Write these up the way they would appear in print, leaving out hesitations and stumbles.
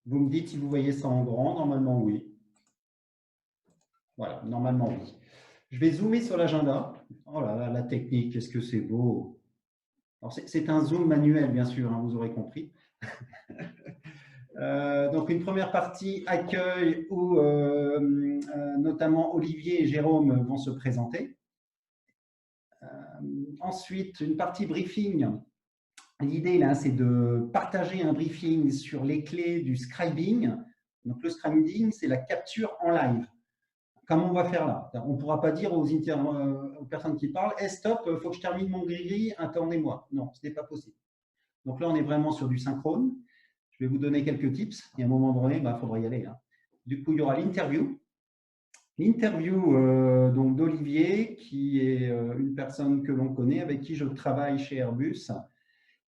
Vous me dites si vous voyez ça en grand. Normalement, oui. Voilà, normalement, oui. Je vais zoomer sur l'agenda. Oh là là, la technique, qu'est-ce que c'est beau. C'est un zoom manuel, bien sûr, hein, vous aurez compris. Donc, une première partie accueil où notamment Olivier et Jérôme vont se présenter. Ensuite, une partie briefing. L'idée, là, c'est de partager un briefing sur les clés du scribing. Donc, le scribing, c'est la capture en live. Comment on va faire là? On ne pourra pas dire aux personnes qui parlent hey, « stop, il faut que je termine mon gris-gris, attendez-moi ». Non, ce n'est pas possible. Donc là, on est vraiment sur du synchrone. Je vais vous donner quelques tips et à un moment donné, il faudra y aller. Hein. Du coup, il y aura l'interview. L'interview d'Olivier, qui est une personne que l'on connaît, avec qui je travaille chez Airbus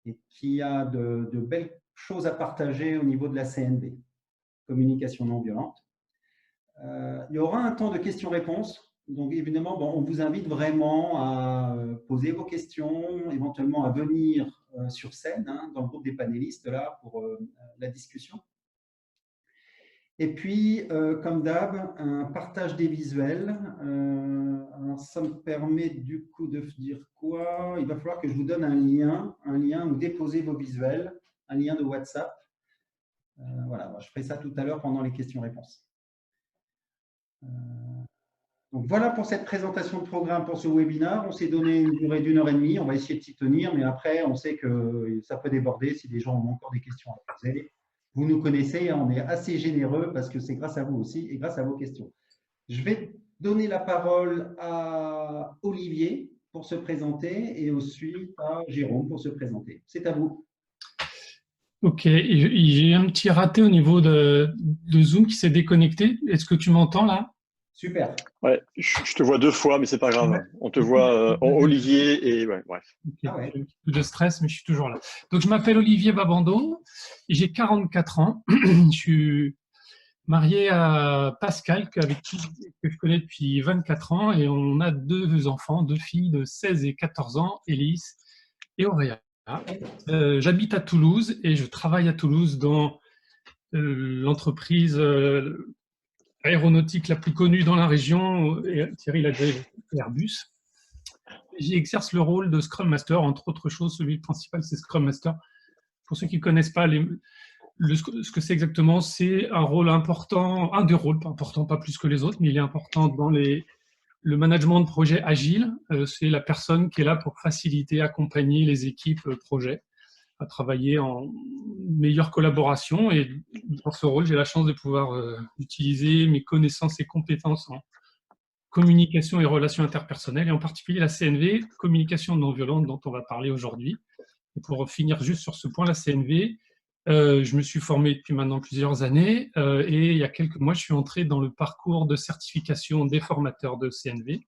et qui a de belles choses à partager au niveau de la CNV, communication non violente. Il y aura un temps de questions-réponses. Donc, évidemment, on vous invite vraiment à poser vos questions, éventuellement à venir sur scène, hein, dans le groupe des panélistes, là, pour la discussion. Et puis, comme d'hab, un partage des visuels. Alors, ça me permet du coup de dire quoi? Il va falloir que je vous donne un lien où déposer vos visuels, un lien de WhatsApp. Voilà, je ferai ça tout à l'heure pendant les questions-réponses. Donc voilà pour cette présentation de programme pour ce webinaire. On s'est donné une durée d'1h30. On va essayer de s'y tenir, mais après, on sait que ça peut déborder si des gens ont encore des questions à poser. Vous nous connaissez, on est assez généreux parce que c'est grâce à vous aussi et grâce à vos questions. Je vais donner la parole à Olivier pour se présenter et ensuite à Jérôme pour se présenter. C'est à vous. Ok, j'ai un petit raté au niveau de Zoom qui s'est déconnecté. Est-ce que tu m'entends là? Super. Ouais, je te vois 2 fois, mais c'est pas grave. On te voit en Olivier et ouais, bref. Okay. Ah ouais. J'ai un petit peu de stress, mais je suis toujours là. Donc, je m'appelle Olivier Babando, j'ai 44 ans. Je suis marié à Pascal, que je connais depuis 24 ans, et on a 2 enfants, 2 filles de 16 et 14 ans, Élise et Auréa. J'habite à Toulouse et je travaille à Toulouse dans l'entreprise aéronautique la plus connue dans la région, et Thierry l'a déjà évoqué, Airbus. J'y exerce le rôle de Scrum Master, entre autres choses, celui principal c'est Scrum Master. Pour ceux qui ne connaissent pas ce que c'est exactement, c'est un rôle important, un des rôles importants, pas plus que les autres, mais il est important dans le management de projet agile. C'est la personne qui est là pour faciliter, accompagner les équipes projets à travailler en meilleure collaboration. Et dans ce rôle, j'ai la chance de pouvoir utiliser mes connaissances et compétences en communication et relations interpersonnelles, et en particulier la CNV, communication non violente, dont on va parler aujourd'hui. Et pour finir juste sur ce point, la CNV, je me suis formé depuis maintenant plusieurs années, et il y a quelques mois, je suis entré dans le parcours de certification des formateurs de CNV,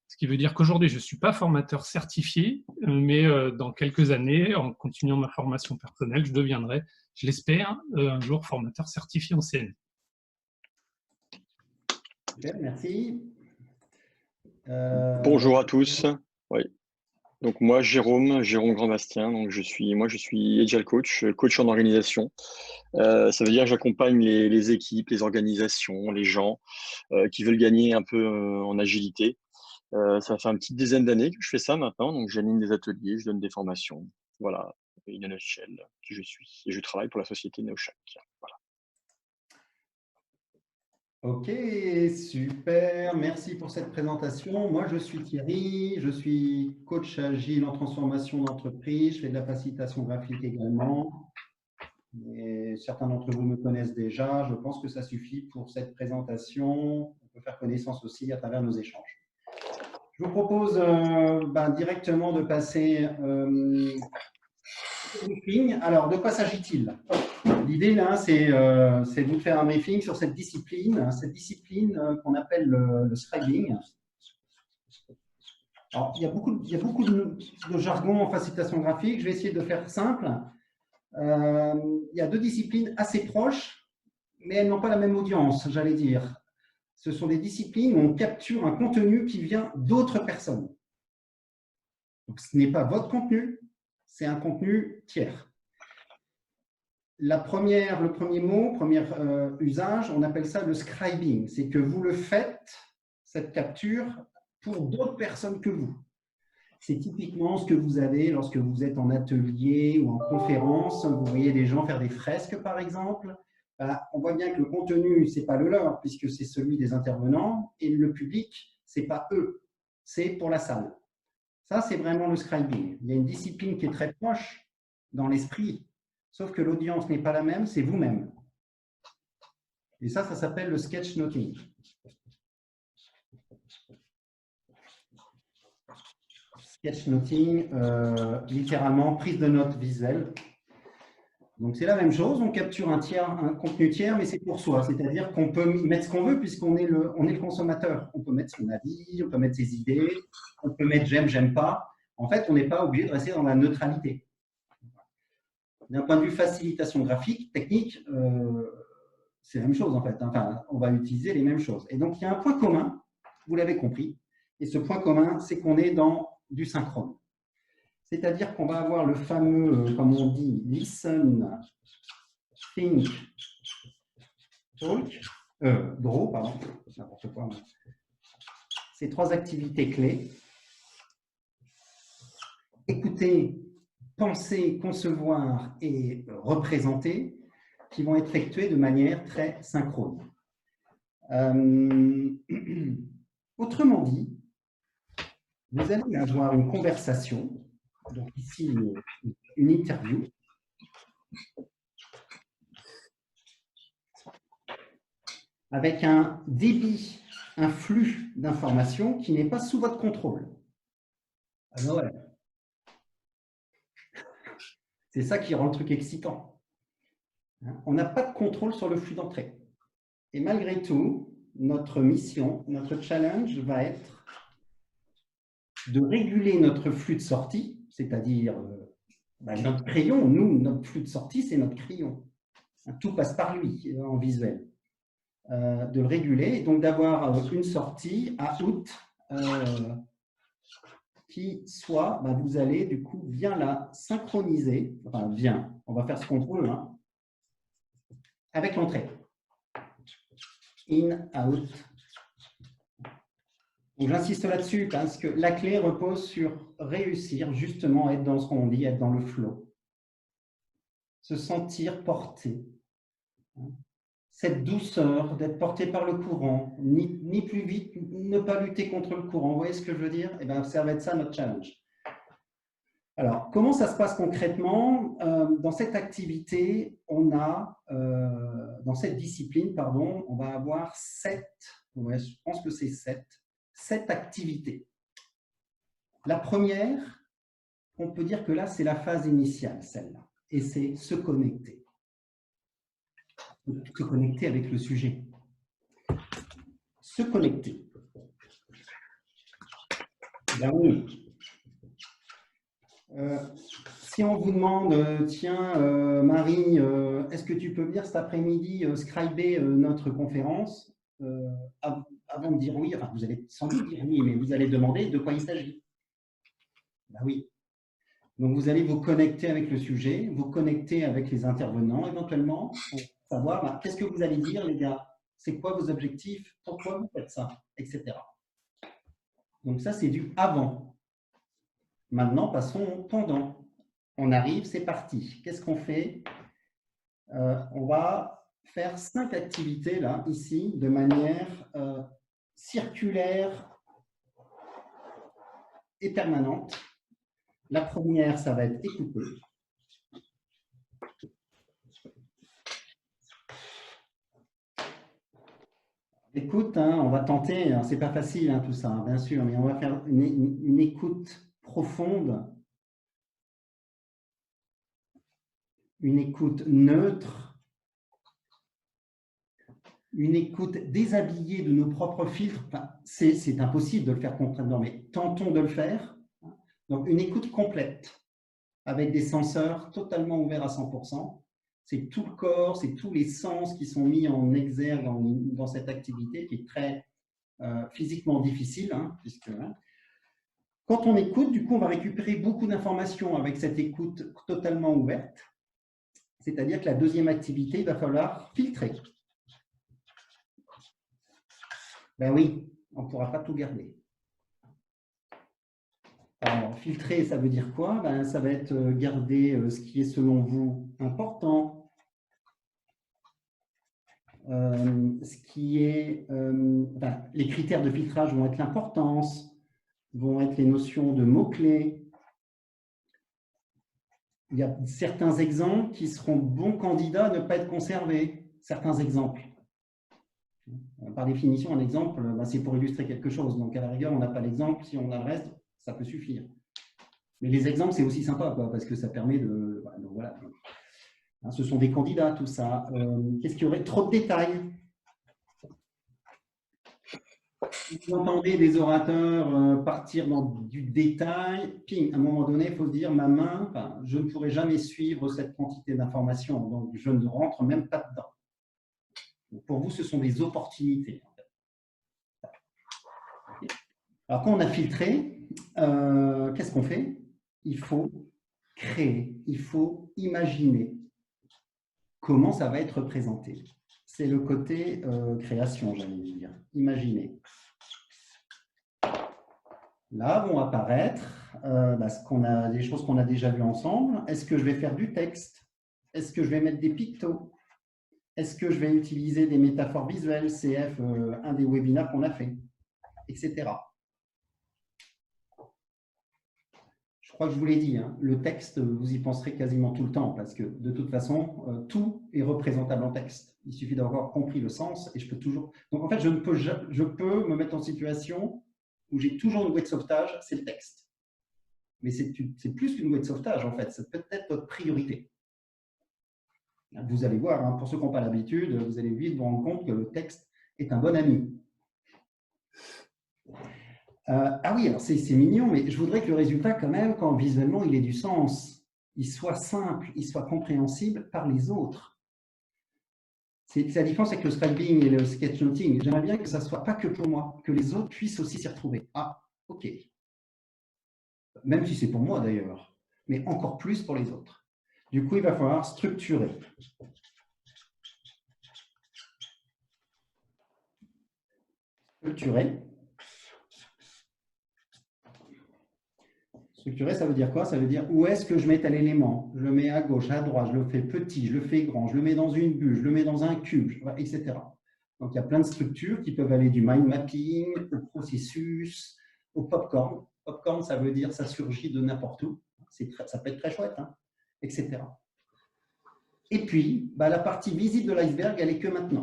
ce qui veut dire qu'aujourd'hui, je ne suis pas formateur certifié, mais dans quelques années, en continuant ma formation personnelle, je deviendrai, je l'espère, un jour formateur certifié en CNV. Super, merci. Bonjour à tous. Oui. Donc moi, Jérôme Grand-Bastien. Donc je suis Agile coach, coach en organisation. Ça veut dire que j'accompagne les équipes, les organisations, les gens qui veulent gagner un peu en agilité. Ça fait une petite dizaine d'années que je fais ça maintenant. Donc j'anime des ateliers, je donne des formations. Voilà, in a nutshell, qui je suis. Et je travaille pour la société Neoshack. Voilà. Ok, super, merci pour cette présentation. Moi, je suis Thierry, je suis coach agile en transformation d'entreprise, je fais de la facilitation graphique également. Et certains d'entre vous me connaissent déjà, je pense que ça suffit pour cette présentation. On peut faire connaissance aussi à travers nos échanges. Je vous propose directement de passer au briefing. Alors, de quoi s'agit-il ? L'idée, là, c'est de vous faire un briefing sur cette discipline qu'on appelle le scribing. Alors, il y a beaucoup de jargon en facilitation graphique. Je vais essayer de faire simple. Il y a 2 disciplines assez proches, mais elles n'ont pas la même audience, j'allais dire. Ce sont des disciplines où on capture un contenu qui vient d'autres personnes. Donc, ce n'est pas votre contenu, c'est un contenu tiers. le premier mot, premier usage, on appelle ça le scribing. C'est que vous le faites, cette capture, pour d'autres personnes que vous. C'est typiquement ce que vous avez lorsque vous êtes en atelier ou en conférence. Vous voyez des gens faire des fresques, par exemple. On voit bien que le contenu, ce n'est pas le leur, puisque c'est celui des intervenants, et le public, ce n'est pas eux, c'est pour la salle. Ça, c'est vraiment le scribing. Il y a une discipline qui est très proche dans l'esprit, sauf que l'audience n'est pas la même, c'est vous-même. Et ça s'appelle le sketchnoting. Sketchnoting, littéralement prise de notes visuelle. Donc, c'est la même chose, on capture un contenu tiers, mais c'est pour soi. C'est-à-dire qu'on peut mettre ce qu'on veut puisqu'on est le consommateur. On peut mettre son avis, on peut mettre ses idées, on peut mettre j'aime, j'aime pas. En fait, on n'est pas obligé de rester dans la neutralité. D'un point de vue facilitation graphique, technique, c'est la même chose en fait. Enfin, on va utiliser les mêmes choses. Et donc, il y a un point commun, vous l'avez compris. Et ce point commun, c'est qu'on est dans du synchrone. C'est-à-dire qu'on va avoir le fameux, comme on dit, listen, think, talk, draw, pardon, n'importe quoi. Ces trois activités clés. Écouter, penser, concevoir et représenter, qui vont être effectuées de manière très synchrone. Autrement dit, vous allez avoir une conversation, donc ici une interview, avec un débit, un flux d'informations qui n'est pas sous votre contrôle. Alors, ouais. C'est ça qui rend le truc excitant. On n'a pas de contrôle sur le flux d'entrée. Et malgré tout, notre mission, notre challenge va être de réguler notre flux de sortie, c'est-à-dire notre crayon. Nous, notre flux de sortie, c'est notre crayon. Tout passe par lui en visuel. De le réguler et donc d'avoir une sortie à août qui soit, vous allez du coup bien la synchroniser, enfin bien, on va faire ce qu'on peut, hein, avec l'entrée. In, out. J'insiste là-dessus parce que la clé repose sur réussir justement à être dans ce qu'on dit, être dans le flow. Se sentir porté. Cette douceur d'être porté par le courant, ni plus vite, ne pas lutter contre le courant. Vous voyez ce que je veux dire? Eh bien, ça va être ça notre challenge. Alors, comment ça se passe concrètement? Dans cette activité, on a, dans cette discipline, pardon, on va avoir 7, ouais, je pense que c'est 7 activités. La première, on peut dire que là, c'est la phase initiale, celle-là, et c'est se connecter. Se connecter avec le sujet. Se connecter. Ben oui. Si on vous demande, tiens, Marie, est-ce que tu peux venir cet après-midi scriber notre conférence, avant de dire oui, enfin, vous allez sans doute dire oui, mais vous allez demander de quoi il s'agit. Ben oui. Donc, vous allez vous connecter avec le sujet, vous connecter avec les intervenants éventuellement, pour savoir qu'est-ce que vous allez dire, les gars, c'est quoi vos objectifs, pourquoi vous faites ça, etc. Donc, ça, c'est du avant. Maintenant, passons au pendant. On arrive, c'est parti. Qu'est-ce qu'on fait? On va faire 5 activités, là, ici, de manière circulaire et permanente. La première, ça va être écouter. Écoute, hein, on va tenter, c'est pas facile tout ça, bien sûr, mais on va faire une écoute profonde, une écoute neutre, une écoute déshabillée de nos propres filtres. Enfin, c'est impossible de le faire concrètement, mais tentons de le faire. Donc, une écoute complète, avec des senseurs totalement ouverts à 100%. C'est tout le corps, c'est tous les sens qui sont mis en exergue dans cette activité qui est très physiquement difficile. Puisque, quand on écoute, du coup, on va récupérer beaucoup d'informations avec cette écoute totalement ouverte. C'est-à-dire que la deuxième activité, il va falloir filtrer. Ben oui, on ne pourra pas tout garder. Alors, filtrer, ça veut dire quoi? Ben, ça va être garder ce qui est selon vous important, ce qui est, ben, les critères de filtrage vont être l'importance, vont être les notions de mots-clés. Il y a certains exemples qui seront bons candidats à ne pas être conservés. Certains exemples. Par définition, un exemple, ben, c'est pour illustrer quelque chose. Donc, à la rigueur, on n'a pas l'exemple. Si on a le reste, ça peut suffire. Mais les exemples, c'est aussi sympa, quoi, parce que ça permet de… Donc, voilà. Ce sont des candidats, tout ça. Qu'est-ce qu'il y aurait? Trop de détails. Vous entendez des orateurs partir dans du détail, ping, à un moment donné, il faut se dire, ma main, enfin, je ne pourrai jamais suivre cette quantité d'informations, donc je ne rentre même pas dedans. Donc, pour vous, ce sont des opportunités. En fait. Alors, quand on a filtré, qu'est-ce qu'on fait? Il faut créer, il faut imaginer comment ça va être présenté. C'est le côté création, j'allais dire, imaginer. Là vont apparaître des choses qu'on a déjà vues ensemble. Est-ce que je vais faire du texte? Est-ce que je vais mettre des pictos? Est-ce que je vais utiliser des métaphores visuelles? CF, un des webinaires qu'on a fait, etc. Je crois que je vous l'ai dit, hein, le texte, vous y penserez quasiment tout le temps parce que de toute façon, tout est représentable en texte. Il suffit d'avoir compris le sens et je peux toujours… Donc en fait, je peux me mettre en situation où j'ai toujours une bouée de sauvetage, c'est le texte. Mais c'est plus qu'une bouée de sauvetage, en fait. C'est peut-être votre priorité. Vous allez voir, hein, pour ceux qui n'ont pas l'habitude, vous allez vite vous rendre compte que le texte est un bon ami. Ah oui, alors c'est mignon, mais je voudrais que le résultat, quand même, quand visuellement il ait du sens, il soit simple, il soit compréhensible par les autres. C'est la différence avec le scribing et le sketchnoting. J'aimerais bien que ça ne soit pas que pour moi, que les autres puissent aussi s'y retrouver. Ah, ok. Même si c'est pour moi d'ailleurs, mais encore plus pour les autres. Du coup, il va falloir structurer. Structurer. Structurer, ça veut dire quoi? Ça veut dire où est-ce que je mets tel élément? Je le mets à gauche, à droite, je le fais petit, je le fais grand, je le mets dans une bulle, je le mets dans un cube, etc. Donc, il y a plein de structures qui peuvent aller du mind mapping au processus, au popcorn. Popcorn, ça veut dire ça surgit de n'importe où. Ça peut être très chouette, hein, etc. Et puis, la partie visible de l'iceberg, elle est que maintenant.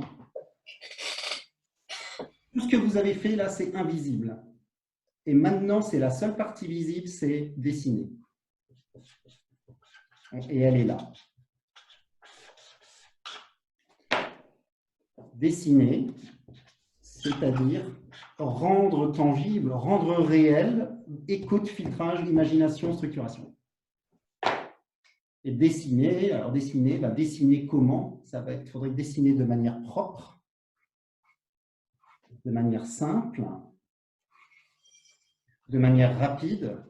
Tout ce que vous avez fait là, c'est invisible. Et maintenant, c'est la seule partie visible, c'est dessiner. Et elle est là. Dessiner, c'est-à-dire rendre tangible, rendre réel, écoute, filtrage, imagination, structuration. Et dessiner, alors dessiner comment? Il faudrait dessiner de manière propre, de manière simple, de manière rapide.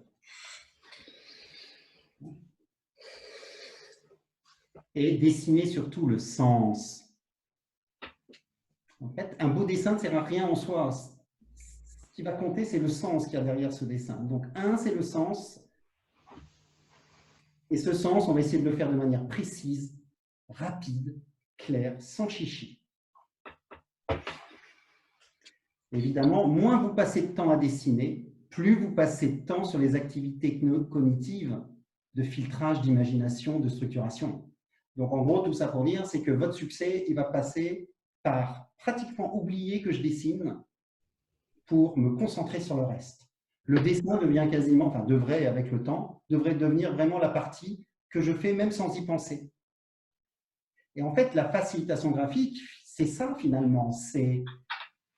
Et dessiner surtout le sens. En fait, un beau dessin ne sert à rien en soi. Ce qui va compter, c'est le sens qu'il y a derrière ce dessin. Donc, c'est le sens. Et ce sens, on va essayer de le faire de manière précise, rapide, claire, sans chichi. Évidemment, moins vous passez de temps à dessiner, plus vous passez de temps sur les activités cognitives de filtrage, d'imagination, de structuration. Donc, en gros, tout ça pour dire, c'est que votre succès, il va passer par pratiquement oublier que je dessine pour me concentrer sur le reste. Le dessin devient quasiment, enfin devrait avec le temps, devrait devenir vraiment la partie que je fais même sans y penser. Et en fait, la facilitation graphique, c'est ça finalement, c'est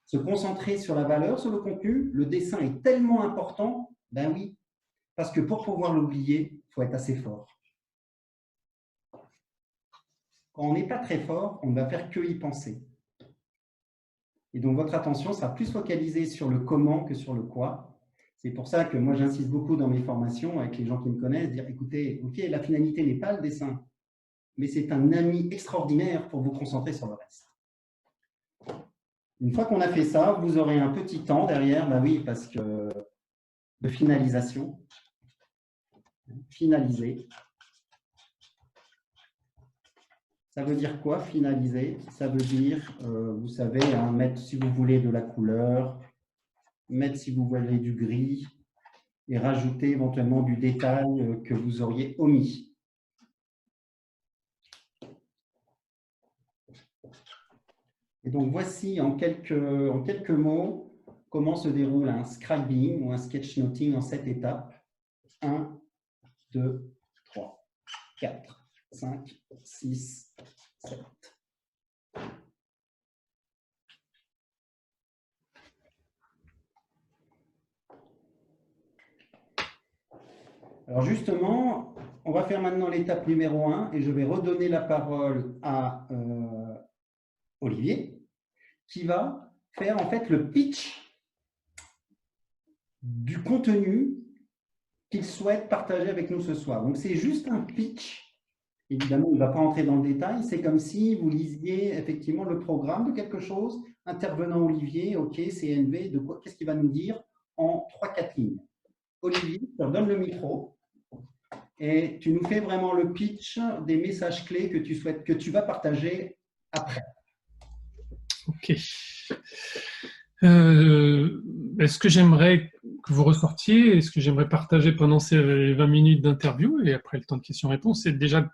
se concentrer sur la valeur, sur le contenu. Le dessin est tellement important, ben oui, parce que pour pouvoir l'oublier, il faut être assez fort. Quand on n'est pas très fort, on ne va faire que y penser. Et donc, votre attention sera plus focalisée sur le comment que sur le quoi. C'est pour ça que moi, j'insiste beaucoup dans mes formations avec les gens qui me connaissent, dire, écoutez, ok, la finalité n'est pas le dessin. mais c'est un ami extraordinaire pour vous concentrer sur le reste. Une fois qu'on a fait ça, vous aurez un petit temps derrière, bah oui, parce que de finalisation. Finaliser. Ça veut dire quoi, finaliser? Ça veut dire, vous savez, hein, mettre si vous voulez de la couleur, mettre si vous voulez du gris, et rajouter éventuellement du détail que vous auriez omis. Et donc, voici en quelques mots comment se déroule un scribing ou un sketchnoting en 7 étapes. 1, 2, 3, 4, 5, 6, 7. Alors justement, on va faire maintenant l'étape numéro 1 et je vais redonner la parole à Olivier qui va faire en fait le pitch du contenu qu'il souhaite partager avec nous ce soir. Donc c'est juste un pitch. Évidemment, il ne va pas entrer dans le détail. C'est comme si vous lisiez effectivement le programme de quelque chose, intervenant Olivier, OK, CNV, de quoi, qu'est-ce qu'il va nous dire en 3-4 lignes. Olivier, je te redonne le micro et tu nous fais vraiment le pitch des messages clés que tu souhaites, que tu vas partager après. OK. Ce que j'aimerais que vous ressortiez et ce que j'aimerais partager pendant ces 20 minutes d'interview et après le temps de questions-réponses, c'est déjà que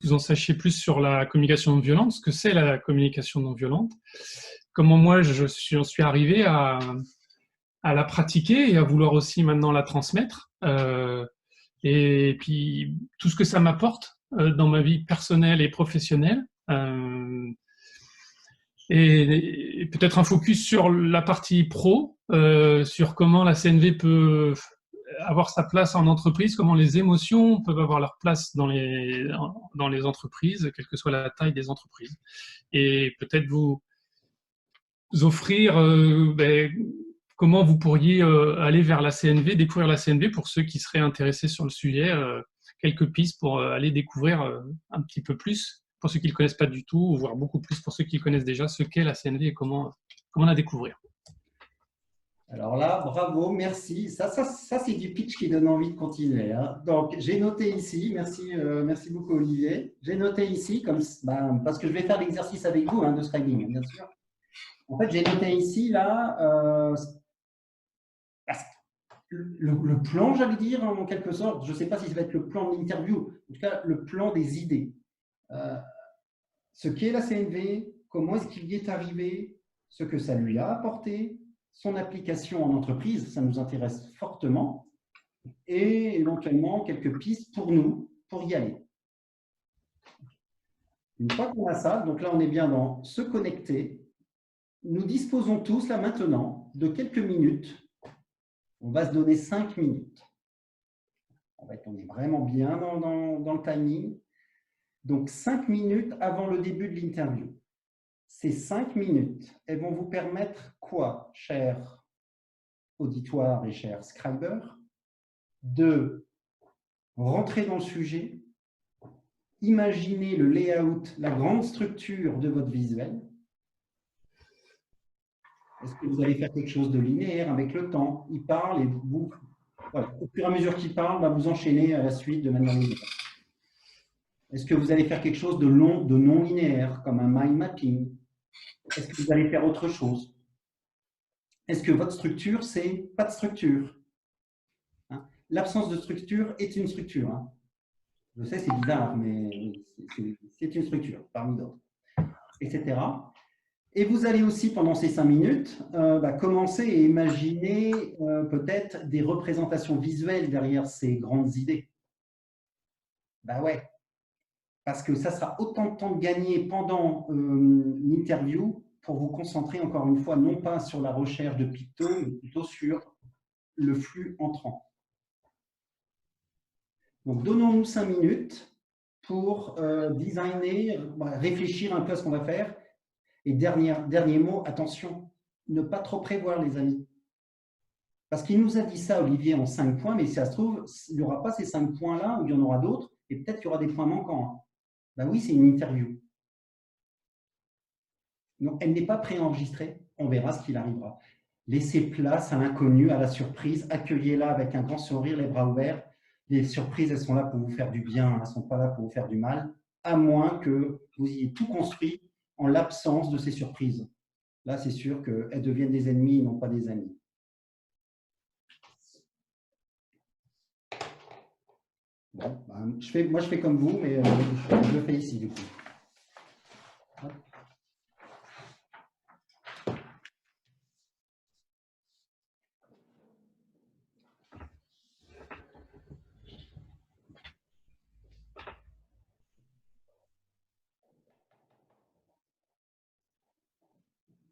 vous en sachiez plus sur la communication non violente, ce que c'est la communication non violente, comment moi j'en suis arrivé à la pratiquer et à vouloir aussi maintenant la transmettre. Et puis tout ce que ça m'apporte dans ma vie personnelle et professionnelle. Et peut-être un focus sur la partie pro, sur comment la CNV peut avoir sa place en entreprise, comment les émotions peuvent avoir leur place dans les entreprises, quelle que soit la taille des entreprises. Et peut-être vous offrir comment vous pourriez aller vers la CNV, découvrir la CNV pour ceux qui seraient intéressés sur le sujet, quelques pistes pour aller découvrir un petit peu plus, pour ceux qui ne le connaissent pas du tout, ou voire beaucoup plus pour ceux qui connaissent déjà ce qu'est la CNV et comment la découvrir. Alors là, bravo, merci. Ça c'est du pitch qui donne envie de continuer. Hein. Donc, j'ai noté ici, merci beaucoup Olivier, j'ai noté ici, parce que je vais faire l'exercice avec vous de scribing, bien sûr. En fait, j'ai noté ici, là, le plan, j'allais dire, en quelque sorte, je ne sais pas si ça va être le plan de l'interview, en tout cas, le plan des idées. Ce qu'est la CNV, comment est-ce qu'il y est arrivé, ce que ça lui a apporté, son application en entreprise, ça nous intéresse fortement, et éventuellement quelques pistes pour nous, pour y aller. Une fois qu'on a ça, donc là, on est bien dans se connecter. Nous disposons tous, là maintenant, de quelques minutes. On va se donner 5 minutes. En fait, on est vraiment bien dans le timing. Donc, 5 minutes avant le début de l'interview. Ces 5 minutes, elles vont vous permettre quoi, chers auditoires et chers scribers? De rentrer dans le sujet, imaginer le layout, la grande structure de votre visuel. Est-ce que vous allez faire quelque chose de linéaire avec le temps? Il parle et vous, voilà, au fur et à mesure qu'il parle, vous enchaînez à la suite de manière linéaire. Est-ce que vous allez faire quelque chose de long, de non linéaire, comme un mind mapping? Est-ce que vous allez faire autre chose? Est-ce que votre structure, c'est pas de structure? L'absence de structure est une structure. Je sais, c'est bizarre, mais c'est une structure parmi d'autres, etc. Et vous allez aussi, pendant ces 5 minutes, commencer à imaginer peut-être des représentations visuelles derrière ces grandes idées. Ouais, parce que ça sera autant de temps de gagner pendant l'interview pour vous concentrer, encore une fois, non pas sur la recherche de pictos, mais plutôt sur le flux entrant. Donc, donnons-nous 5 minutes pour designer, réfléchir un peu à ce qu'on va faire. Et dernier mot, attention, ne pas trop prévoir, les amis. Parce qu'il nous a dit ça, Olivier, en 5 points, mais si ça se trouve, il n'y aura pas ces 5 points-là, ou il y en aura d'autres, et peut-être qu'il y aura des points manquants. Ben oui, c'est une interview. Non, elle n'est pas préenregistrée. On verra ce qu'il arrivera. Laissez place à l'inconnu, à la surprise. Accueillez-la avec un grand sourire, les bras ouverts. Les surprises, elles sont là pour vous faire du bien. Elles ne sont pas là pour vous faire du mal, à moins que vous ayez tout construit en l'absence de ces surprises. Là, c'est sûr qu'elles deviennent des ennemis, non pas des amis. Bon, ben, moi, je fais comme vous, mais je le fais ici, du coup. Hop.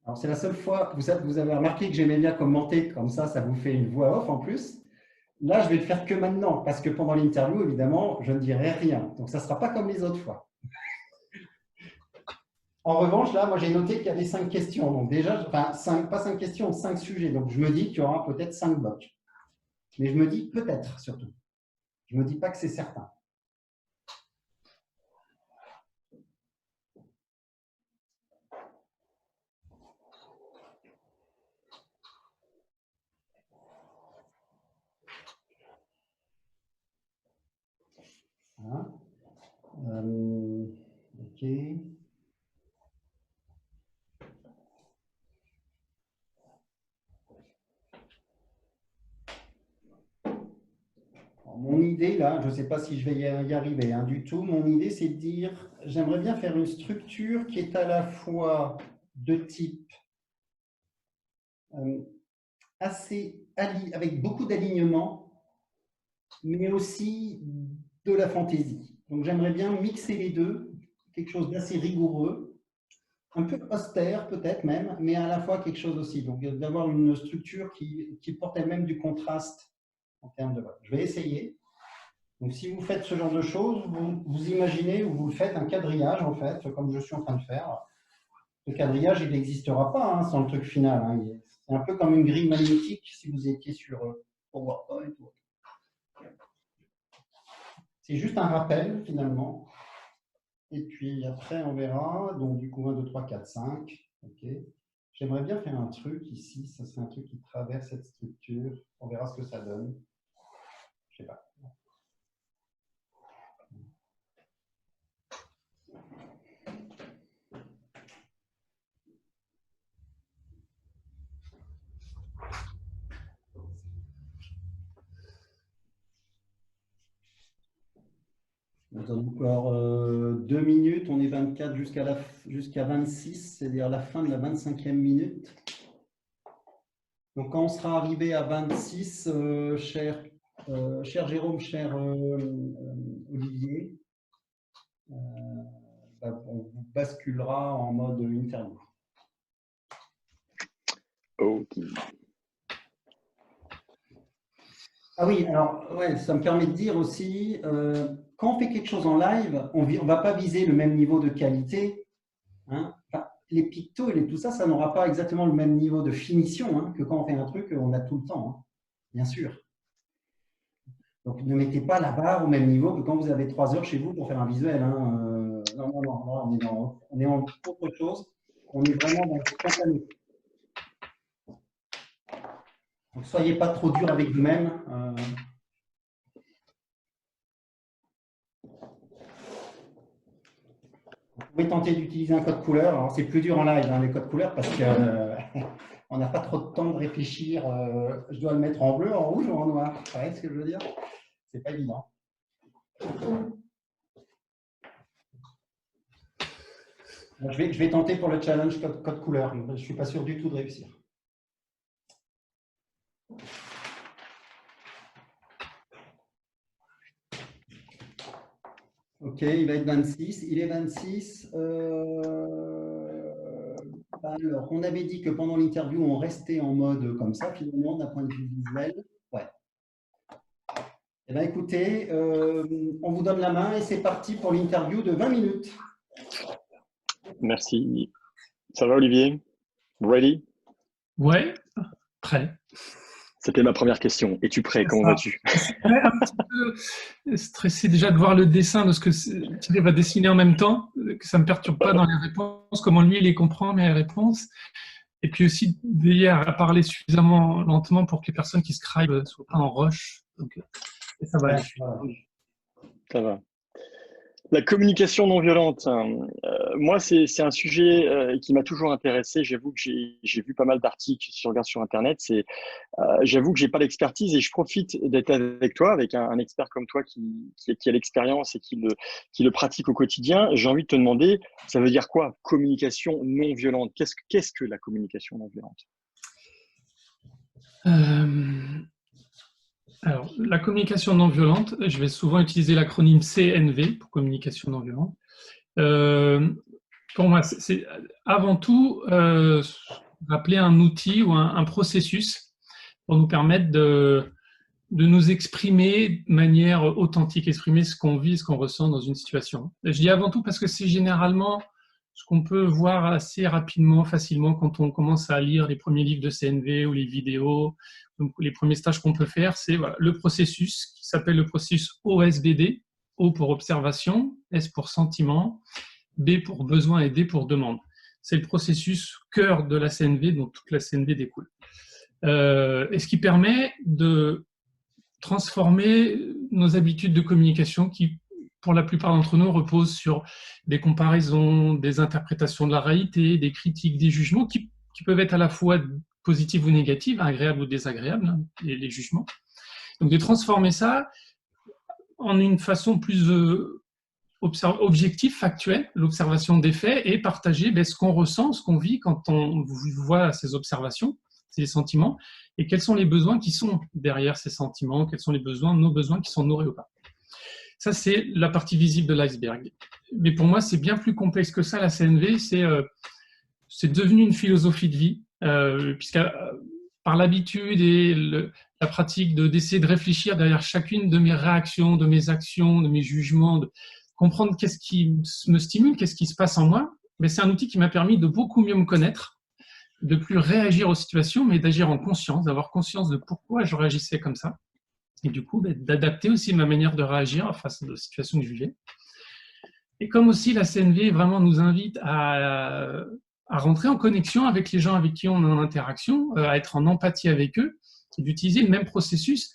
Alors, c'est la seule fois, vous avez remarqué que j'aimais bien commenter, comme ça vous fait une voix off en plus. Là, je vais le faire que maintenant, parce que pendant l'interview, évidemment, je ne dirai rien. Donc, ça ne sera pas comme les autres fois. En revanche, là, moi, j'ai noté qu'il y avait 5 questions. Donc, déjà, enfin, pas 5 questions, 5 sujets. Donc, je me dis qu'il y aura peut-être 5 blocs. Mais je me dis peut-être, surtout. Je ne me dis pas que c'est certain. Voilà. OK. Alors, mon idée, là, je ne sais pas si je vais y arriver du tout. Mon idée, c'est de dire, j'aimerais bien faire une structure qui est à la fois de type avec beaucoup d'alignements, mais aussi de la fantaisie. Donc, j'aimerais bien mixer les deux, quelque chose d'assez rigoureux, un peu austère peut-être même, mais à la fois quelque chose aussi. Donc, d'avoir une structure qui porte elle-même du contraste en termes de vote. Je vais essayer. Donc, si vous faites ce genre de choses, vous imaginez ou vous faites un quadrillage, en fait, comme je suis en train de faire. Le quadrillage, il n'existera pas sans le truc final. C'est un peu comme une grille magnétique si vous étiez sur PowerPoint. C'est juste un rappel, finalement. Et puis après, on verra. Donc, du coup, 1, 2, 3, 4, 5. OK. J'aimerais bien faire un truc ici. Ça serait un truc qui traverse cette structure. On verra ce que ça donne. Je ne sais pas. On donne encore 2 minutes. On est 24 jusqu'à 26, c'est-à-dire la fin de la 25e minute. Donc, quand on sera arrivé à 26, cher Jérôme, cher Olivier, on vous basculera en mode interview. Ok. Ah oui, alors ouais, ça me permet de dire aussi, quand on fait quelque chose en live, on ne va pas viser le même niveau de qualité. Hein. Enfin, les pictos et tout ça, ça n'aura pas exactement le même niveau de finition que quand on fait un truc, on a tout le temps, bien sûr. Donc, ne mettez pas la barre au même niveau que quand vous avez 3 heures chez vous pour faire un visuel. Non, non, non, là, on est en autre chose. On est vraiment dans le spontané. Donc, soyez pas trop dur avec vous-même. Vous pouvez tenter d'utiliser un code couleur. Alors, c'est plus dur en live, les codes couleurs, parce qu'on n'a pas trop de temps de réfléchir. Je dois le mettre en bleu, en rouge ou en noir. Vous voyez ce que je veux dire? C'est pas évident. Je vais tenter pour le challenge code couleur. Je ne suis pas sûr du tout de réussir. OK, il va être 26. Il est 26. Alors, on avait dit que pendant l'interview, on restait en mode comme ça, finalement, d'un point de vue visuel. Ouais. Eh bien, écoutez, on vous donne la main et c'est parti pour l'interview de 20 minutes. Merci. Ça va, Olivier? Ready? Ouais, prêt. C'était ma première question. Es-tu prêt? Comment vas-tu? Ouais, un petit peu stressé déjà de voir le dessin de ce que Thierry va dessiner en même temps, que ça ne me perturbe pas dans les réponses, comment lui, il les comprend, mes réponses. Et puis aussi, veiller à parler suffisamment lentement pour que les personnes qui scribent ne soient pas en rush. Donc, et ça va aller. Ça va. La communication non violente, moi, c'est un sujet qui m'a toujours intéressé. J'avoue que j'ai vu pas mal d'articles si je regarde sur Internet. J'avoue que j'ai pas l'expertise et je profite d'être avec toi, avec un expert comme toi qui a l'expérience et qui le pratique au quotidien. J'ai envie de te demander, ça veut dire quoi, communication non violente? Qu'est-ce que la communication non violente? Alors, la communication non violente, je vais souvent utiliser l'acronyme CNV pour communication non violente. Pour moi, c'est avant tout rappeler un outil ou un processus pour nous permettre de nous exprimer de manière authentique, exprimer ce qu'on vit, ce qu'on ressent dans une situation. Je dis avant tout parce que c'est généralement ce qu'on peut voir assez rapidement, facilement, quand on commence à lire les premiers livres de CNV ou les vidéos. Donc, les premiers stages qu'on peut faire, c'est voilà, le processus qui s'appelle le processus OSBD, O pour observation, S pour sentiment, B pour besoin et D pour demande. C'est le processus cœur de la CNV, dont toute la CNV découle. Et ce qui permet de transformer nos habitudes de communication qui, pour la plupart d'entre nous, reposent sur des comparaisons, des interprétations de la réalité, des critiques, des jugements qui peuvent être à la fois positives ou négatives, agréables ou désagréables, hein, les jugements. Donc de transformer ça en une façon plus objective, factuelle, l'observation des faits, et partager ce qu'on ressent, ce qu'on vit quand on voit ces observations, ces sentiments, et quels sont les besoins qui sont derrière ces sentiments, quels sont les besoins, nos besoins qui sont nourris ou pas. Ça, c'est la partie visible de l'iceberg. Mais pour moi, c'est bien plus complexe que ça, la CNV. C'est devenu une philosophie de vie, puisque par l'habitude et la pratique d'essayer de réfléchir derrière chacune de mes réactions, de mes actions, de mes jugements, de comprendre qu'est-ce qui me stimule, qu'est-ce qui se passe en moi, mais c'est un outil qui m'a permis de beaucoup mieux me connaître, de plus réagir aux situations, mais d'agir en conscience, d'avoir conscience de pourquoi je réagissais comme ça. Et du coup, d'adapter aussi ma manière de réagir face aux situations que je vivais. Et comme aussi la CNV vraiment nous invite à rentrer en connexion avec les gens avec qui on est en interaction, à être en empathie avec eux, et d'utiliser le même processus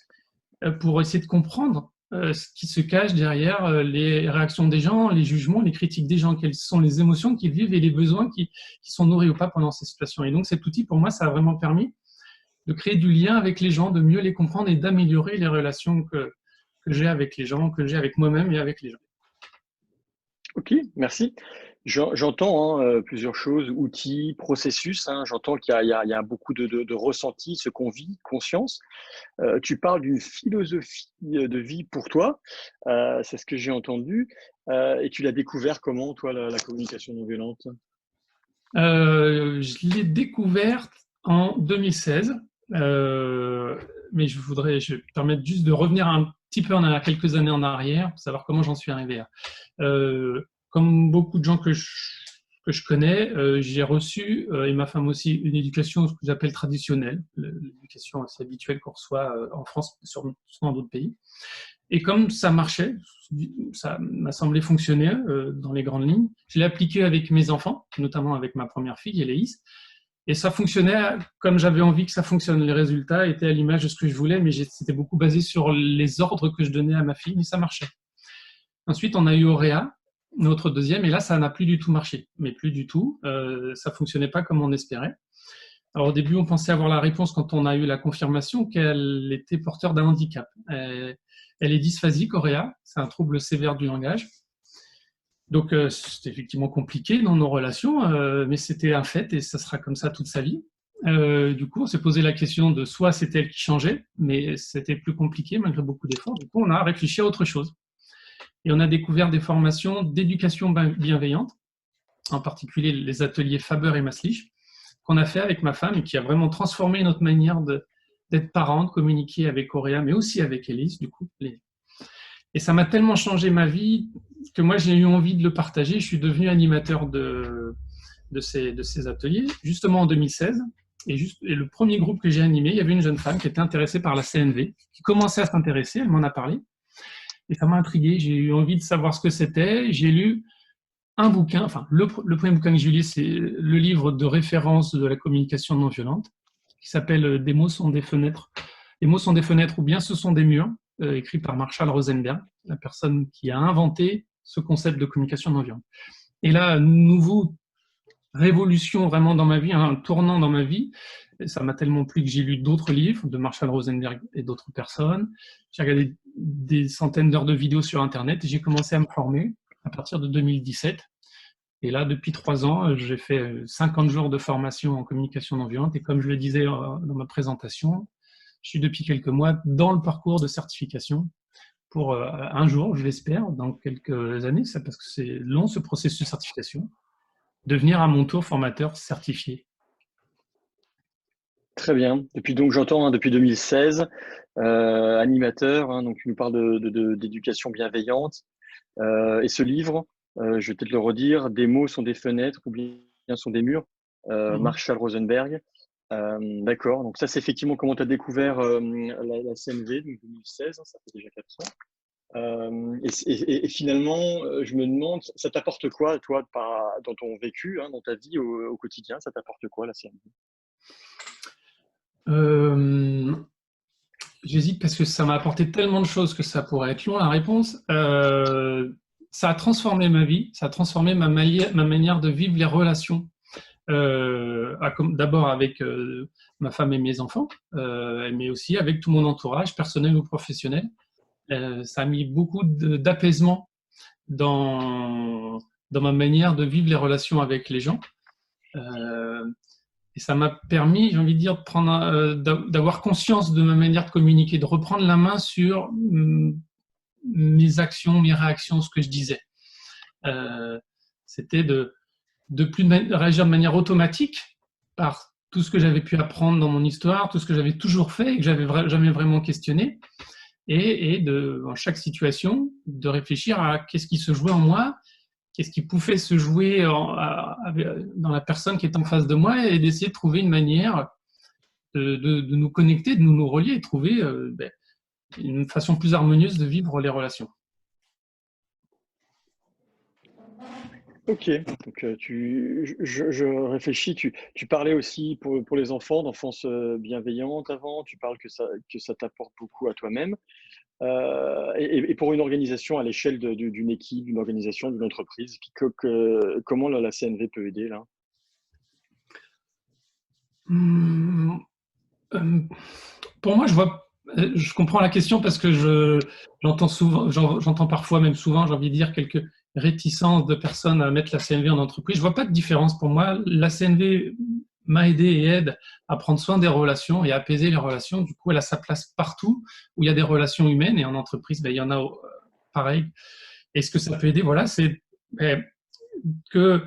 pour essayer de comprendre ce qui se cache derrière les réactions des gens, les jugements, les critiques des gens, quelles sont les émotions qu'ils vivent et les besoins qui sont nourris ou pas pendant ces situations. Et donc cet outil, pour moi, ça a vraiment permis de créer du lien avec les gens, de mieux les comprendre et d'améliorer les relations que j'ai avec les gens, que j'ai avec moi-même et avec les gens. Ok, merci. J'entends plusieurs choses, outils, processus. J'entends qu'il y a beaucoup de ressenti, ce qu'on vit, conscience. Tu parles d'une philosophie de vie pour toi. C'est ce que j'ai entendu. Et tu l'as découvert comment, toi, la communication non violente? Je l'ai découverte en 2016. Mais je vais me permettre juste de revenir un petit peu quelques années en arrière pour savoir comment j'en suis arrivé là. Comme beaucoup de gens que je connais, j'ai reçu, et ma femme aussi, une éducation, ce que j'appelle traditionnelle, l'éducation assez habituelle qu'on reçoit en France, sûrement dans d'autres pays. Et comme ça marchait, ça m'a semblé fonctionner dans les grandes lignes, je l'ai appliqué avec mes enfants, notamment avec ma première fille, Héléïs. Et ça fonctionnait comme j'avais envie que ça fonctionne. Les résultats étaient à l'image de ce que je voulais, mais c'était beaucoup basé sur les ordres que je donnais à ma fille, mais ça marchait. Ensuite, on a eu Auréa, notre deuxième, et là, ça n'a plus du tout marché. Mais plus du tout. Ça ne fonctionnait pas comme on espérait. Alors, au début, on pensait avoir la réponse quand on a eu la confirmation qu'elle était porteure d'un handicap. Elle est dysphasique, Auréa. C'est un trouble sévère du langage. Donc, c'était effectivement compliqué dans nos relations, mais c'était un fait et ça sera comme ça toute sa vie. Du coup, on s'est posé la question de soit c'était elle qui changeait, mais c'était plus compliqué malgré beaucoup d'efforts. Du coup, on a réfléchi à autre chose. Et on a découvert des formations d'éducation bienveillante, en particulier les ateliers Faber et Maslich, qu'on a fait avec ma femme et qui a vraiment transformé notre manière d'être parents, de communiquer avec Auréa, mais aussi avec Élise, du coup. Et ça m'a tellement changé ma vie que moi, j'ai eu envie de le partager. Je suis devenu animateur de ces ateliers, justement en 2016. et le premier groupe que j'ai animé, il y avait une jeune femme qui était intéressée par la CNV, qui commençait à s'intéresser, elle m'en a parlé, et ça m'a intrigué, j'ai eu envie de savoir ce que c'était, j'ai lu un bouquin, enfin le premier bouquin que j'ai lu, c'est le livre de référence de la communication non violente, qui s'appelle « Des mots sont des fenêtres ». Les mots sont des fenêtres ou bien ce sont des murs, écrit par Marshall Rosenberg, la personne qui a inventé ce concept de communication non violente. Et là, nouveau révolution vraiment dans ma vie, un tournant dans ma vie. Et ça m'a tellement plu que j'ai lu d'autres livres de Marshall Rosenberg et d'autres personnes. J'ai regardé des centaines d'heures de vidéos sur Internet et j'ai commencé à me former à partir de 2017. Et là, depuis 3 ans, j'ai fait 50 jours de formation en communication non violente. Et comme je le disais dans ma présentation, je suis depuis quelques mois dans le parcours de certification pour un jour, je l'espère, dans quelques années, parce que c'est long ce processus de certification, devenir à mon tour formateur certifié. Très bien. Donc j'entends depuis 2016, animateur, donc tu nous parles d'éducation bienveillante. Et ce livre, je vais peut-être le redire, des mots sont des fenêtres ou bien sont des murs, Marshall Rosenberg. D'accord, donc ça c'est effectivement comment tu as découvert la CNV, donc 2016, ça fait déjà 4 ans. Et finalement, je me demande, ça t'apporte quoi, toi, dans ton vécu, dans ta vie au quotidien, ça t'apporte quoi la CNV? J'hésite parce que ça m'a apporté tellement de choses que ça pourrait être long la réponse. Ça a transformé ma vie, ça a transformé ma manière de vivre les relations. D'abord avec ma femme et mes enfants, mais aussi avec tout mon entourage, personnel ou professionnel. Ça a mis beaucoup d'apaisement dans ma manière de vivre les relations avec les gens. Et ça m'a permis, j'ai envie de dire, d'avoir conscience de ma manière de communiquer, de reprendre la main sur mes actions, mes réactions, ce que je disais. C'était de plus réagir de manière automatique par tout ce que j'avais pu apprendre dans mon histoire, tout ce que j'avais toujours fait et que j'avais jamais vraiment questionné, et en chaque situation, de réfléchir à qu'est-ce qui se jouait en moi, qu'est-ce qui pouvait se jouer dans la personne qui est en face de moi, et d'essayer de trouver une manière de nous connecter, de nous relier et trouver une façon plus harmonieuse de vivre les relations. Ok, donc je réfléchis, tu parlais aussi pour les enfants d'enfance bienveillante avant, tu parles que ça t'apporte beaucoup à toi-même. Et pour une organisation à l'échelle d'une équipe, d'une organisation, d'une entreprise, comment la CNV peut aider là? Pour moi, je comprends la question parce que j'entends souvent, j'entends parfois, même souvent, j'ai envie de dire, quelques réticences de personnes à mettre la CNV en entreprise. Je vois pas de différence pour moi. La CNV m'a aidé et aide à prendre soin des relations et à apaiser les relations. Du coup, elle a sa place partout où il y a des relations humaines, et en entreprise, il y en a pareil. Et ce que ça peut aider, voilà, c'est que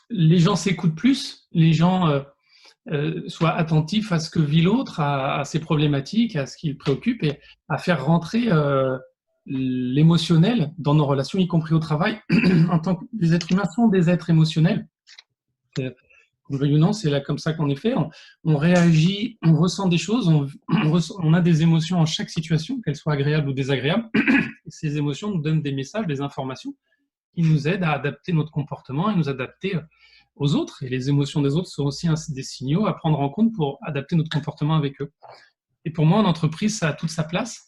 les gens s'écoutent plus, les gens soient attentifs à ce que vit l'autre, à ses problématiques, à ce qui le préoccupe, et à faire rentrer l'émotionnel dans nos relations, y compris au travail. En tant que les êtres humains sont des êtres émotionnels. Non, c'est là comme ça qu'on est fait. On réagit, on ressent des choses, on a des émotions en chaque situation, qu'elles soient agréables ou désagréables. Et ces émotions nous donnent des messages, des informations qui nous aident à adapter notre comportement et nous adapter aux autres. Et les émotions des autres sont aussi des signaux à prendre en compte pour adapter notre comportement avec eux. Et pour moi, en entreprise, ça a toute sa place.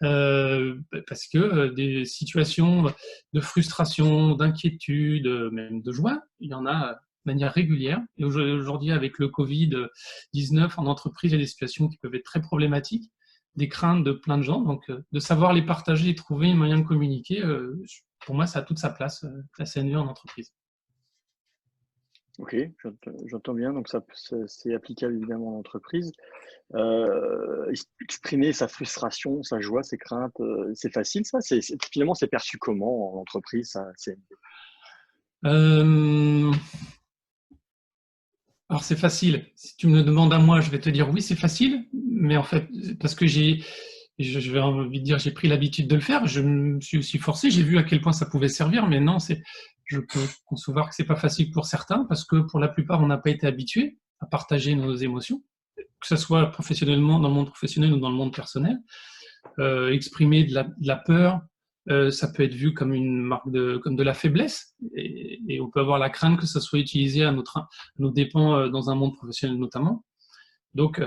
Parce que des situations de frustration, d'inquiétude, même de joie, il y en a de manière régulière. Et aujourd'hui, avec le Covid-19 en entreprise, il y a des situations qui peuvent être très problématiques, des craintes de plein de gens. Donc, de savoir les partager et trouver un moyen de communiquer, pour moi, ça a toute sa place, la CNV en entreprise. Ok, j'entends bien. Donc, c'est applicable évidemment en entreprise. Exprimer sa frustration, sa joie, ses craintes, c'est facile ça? Finalement, c'est perçu comment en entreprise, ça, Alors c'est facile. Si tu me le demandes à moi, je vais te dire oui, c'est facile. Mais en fait, parce que je vais envie de dire, j'ai pris l'habitude de le faire. Je me suis aussi forcé. J'ai vu à quel point ça pouvait servir. Mais non, je peux concevoir que c'est pas facile pour certains parce que pour la plupart, on n'a pas été habitué. à partager nos émotions, que ce soit professionnellement, dans le monde professionnel ou dans le monde personnel. Exprimer de la peur, ça peut être vu comme une marque comme de la faiblesse, et on peut avoir la crainte que ça soit utilisé à nos dépens dans un monde professionnel notamment. Donc,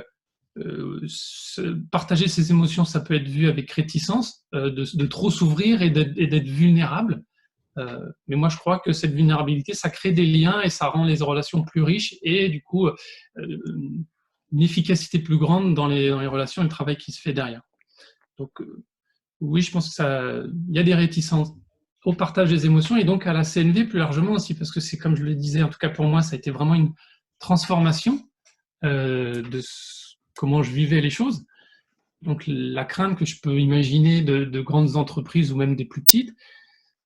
partager ses émotions, ça peut être vu avec réticence, de trop s'ouvrir et d'être vulnérable. Mais moi, je crois que cette vulnérabilité, ça crée des liens et ça rend les relations plus riches et du coup, une efficacité plus grande dans les relations et le travail qui se fait derrière. Donc, oui, je pense qu'il y a des réticences au partage des émotions et donc à la CNV plus largement aussi, parce que c'est comme je le disais, en tout cas pour moi, ça a été vraiment une transformation de comment je vivais les choses. Donc, la crainte que je peux imaginer de grandes entreprises ou même des plus petites,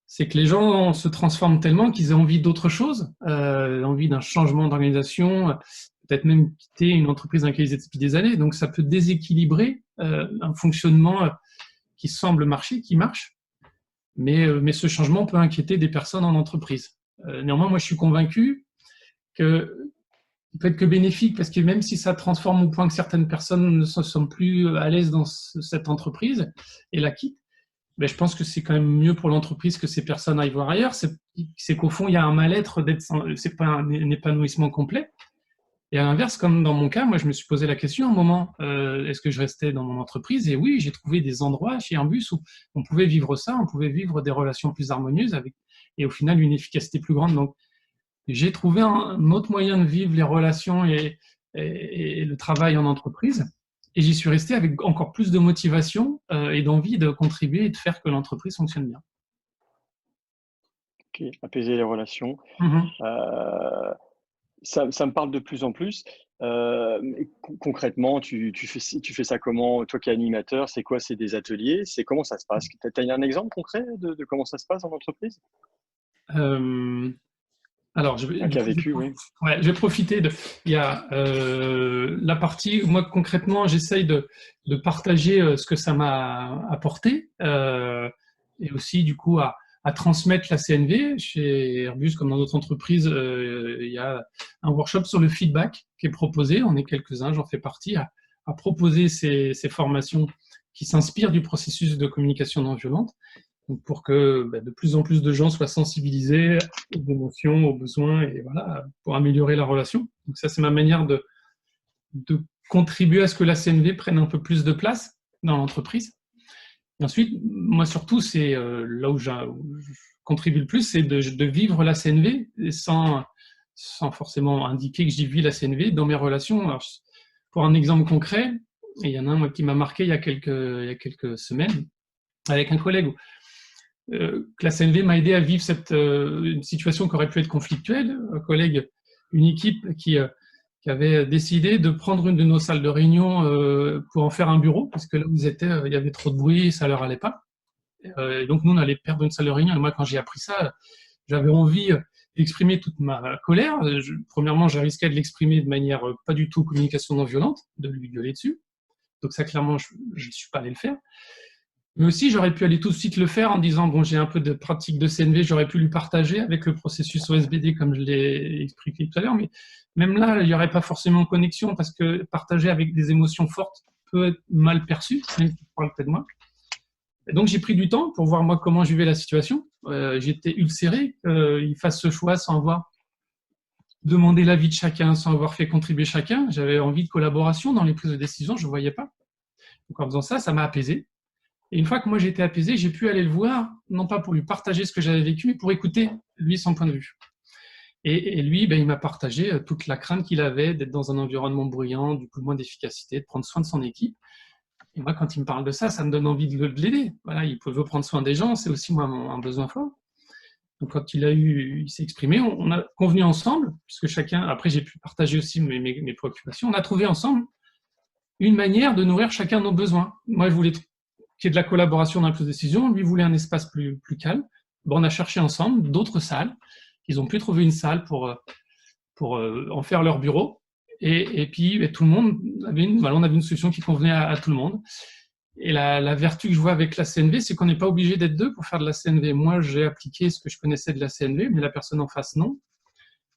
c'est que les gens se transforment tellement qu'ils aient envie d'autre chose, envie d'un changement d'organisation, peut-être même quitter une entreprise dans laquelle ils étaient depuis des années. Donc, ça peut déséquilibrer un fonctionnement qui semble marcher, qui marche. Mais ce changement peut inquiéter des personnes en entreprise. Néanmoins, moi, je suis convaincu que peut être que bénéfique, parce que même si ça transforme au point que certaines personnes ne se sentent plus à l'aise dans cette entreprise et la quittent, ben je pense que c'est quand même mieux pour l'entreprise que ces personnes aillent voir ailleurs. C'est qu'au fond, il y a un mal-être, c'est pas un épanouissement complet. Et à l'inverse, comme dans mon cas, moi, je me suis posé la question à un moment, est-ce que je restais dans mon entreprise? Et oui, j'ai trouvé des endroits chez Airbus où on pouvait vivre ça, on pouvait vivre des relations plus harmonieuses et au final, une efficacité plus grande. Donc, j'ai trouvé un autre moyen de vivre les relations et le travail en entreprise. Et j'y suis resté avec encore plus de motivation et d'envie de contribuer et de faire que l'entreprise fonctionne bien. Ok, apaiser les relations. Mm-hmm. Ça me parle de plus en plus. Concrètement, tu fais ça comment? Toi qui es animateur, c'est quoi? C'est des ateliers? C'est comment ça se passe? Tu as un exemple concret de comment ça se passe en entreprise? Alors, ouais, je vais profiter il y a la partie où moi concrètement j'essaye de partager ce que ça m'a apporté et aussi du coup à transmettre la CNV. Chez Airbus comme dans d'autres entreprises, il y a un workshop sur le feedback qui est proposé. On est quelques-uns, j'en fais partie, à proposer ces formations qui s'inspirent du processus de communication non violente. Donc pour que de plus en plus de gens soient sensibilisés aux émotions, aux besoins, et voilà, pour améliorer la relation. Donc ça, c'est ma manière de contribuer à ce que la CNV prenne un peu plus de place dans l'entreprise. Et ensuite, moi surtout, c'est là où je contribue le plus, c'est de vivre la CNV sans forcément indiquer que j'y vis la CNV dans mes relations. Alors, pour un exemple concret, et il y en a un moi, qui m'a marqué il y a quelques semaines, avec un collègue que la CNV m'a aidé à vivre une situation qui aurait pu être conflictuelle. Un collègue, une équipe qui avait décidé de prendre une de nos salles de réunion pour en faire un bureau, parce que là où ils étaient, il y avait trop de bruit, ça leur allait pas. Et donc nous, on allait perdre une salle de réunion. Et moi, quand j'ai appris ça, j'avais envie d'exprimer toute ma colère. Premièrement, j'ai risqué de l'exprimer de manière pas du tout communication non violente, de lui gueuler dessus. Donc ça, clairement, je ne suis pas allé le faire. Mais aussi, j'aurais pu aller tout de suite le faire en disant, bon, j'ai un peu de pratique de CNV, j'aurais pu lui partager avec le processus OSBD comme je l'ai expliqué tout à l'heure, mais même là, il n'y aurait pas forcément connexion parce que partager avec des émotions fortes peut être mal perçu, même si tu parles peut-être de moi. Et donc, j'ai pris du temps pour voir moi comment je vivais la situation. J'étais ulcéré qu'il fasse ce choix sans avoir demandé l'avis de chacun, sans avoir fait contribuer chacun. J'avais envie de collaboration dans les prises de décision, je ne voyais pas. Donc, en faisant ça, ça m'a apaisé. Et une fois que moi j'étais apaisé, j'ai pu aller le voir, non pas pour lui partager ce que j'avais vécu, mais pour écouter lui son point de vue. Et lui, il m'a partagé toute la crainte qu'il avait d'être dans un environnement bruyant, du coup moins d'efficacité, de prendre soin de son équipe. Et moi, quand il me parle de ça, ça me donne envie de l'aider. Voilà, il veut prendre soin des gens, c'est aussi moi un besoin fort. Donc quand il s'est exprimé, on a convenu ensemble, puisque chacun, après j'ai pu partager aussi mes préoccupations, on a trouvé ensemble une manière de nourrir chacun nos besoins. Moi, je voulais qu'il y ait de la collaboration dans la prise de décision. Lui voulait un espace plus calme. Bon, on a cherché ensemble d'autres salles. Ils ont pu trouver une salle pour en faire leur bureau. Et puis, tout le monde on avait une solution qui convenait à tout le monde. Et la vertu que je vois avec la CNV, c'est qu'on n'est pas obligé d'être deux pour faire de la CNV. Moi, j'ai appliqué ce que je connaissais de la CNV, mais la personne en face, non.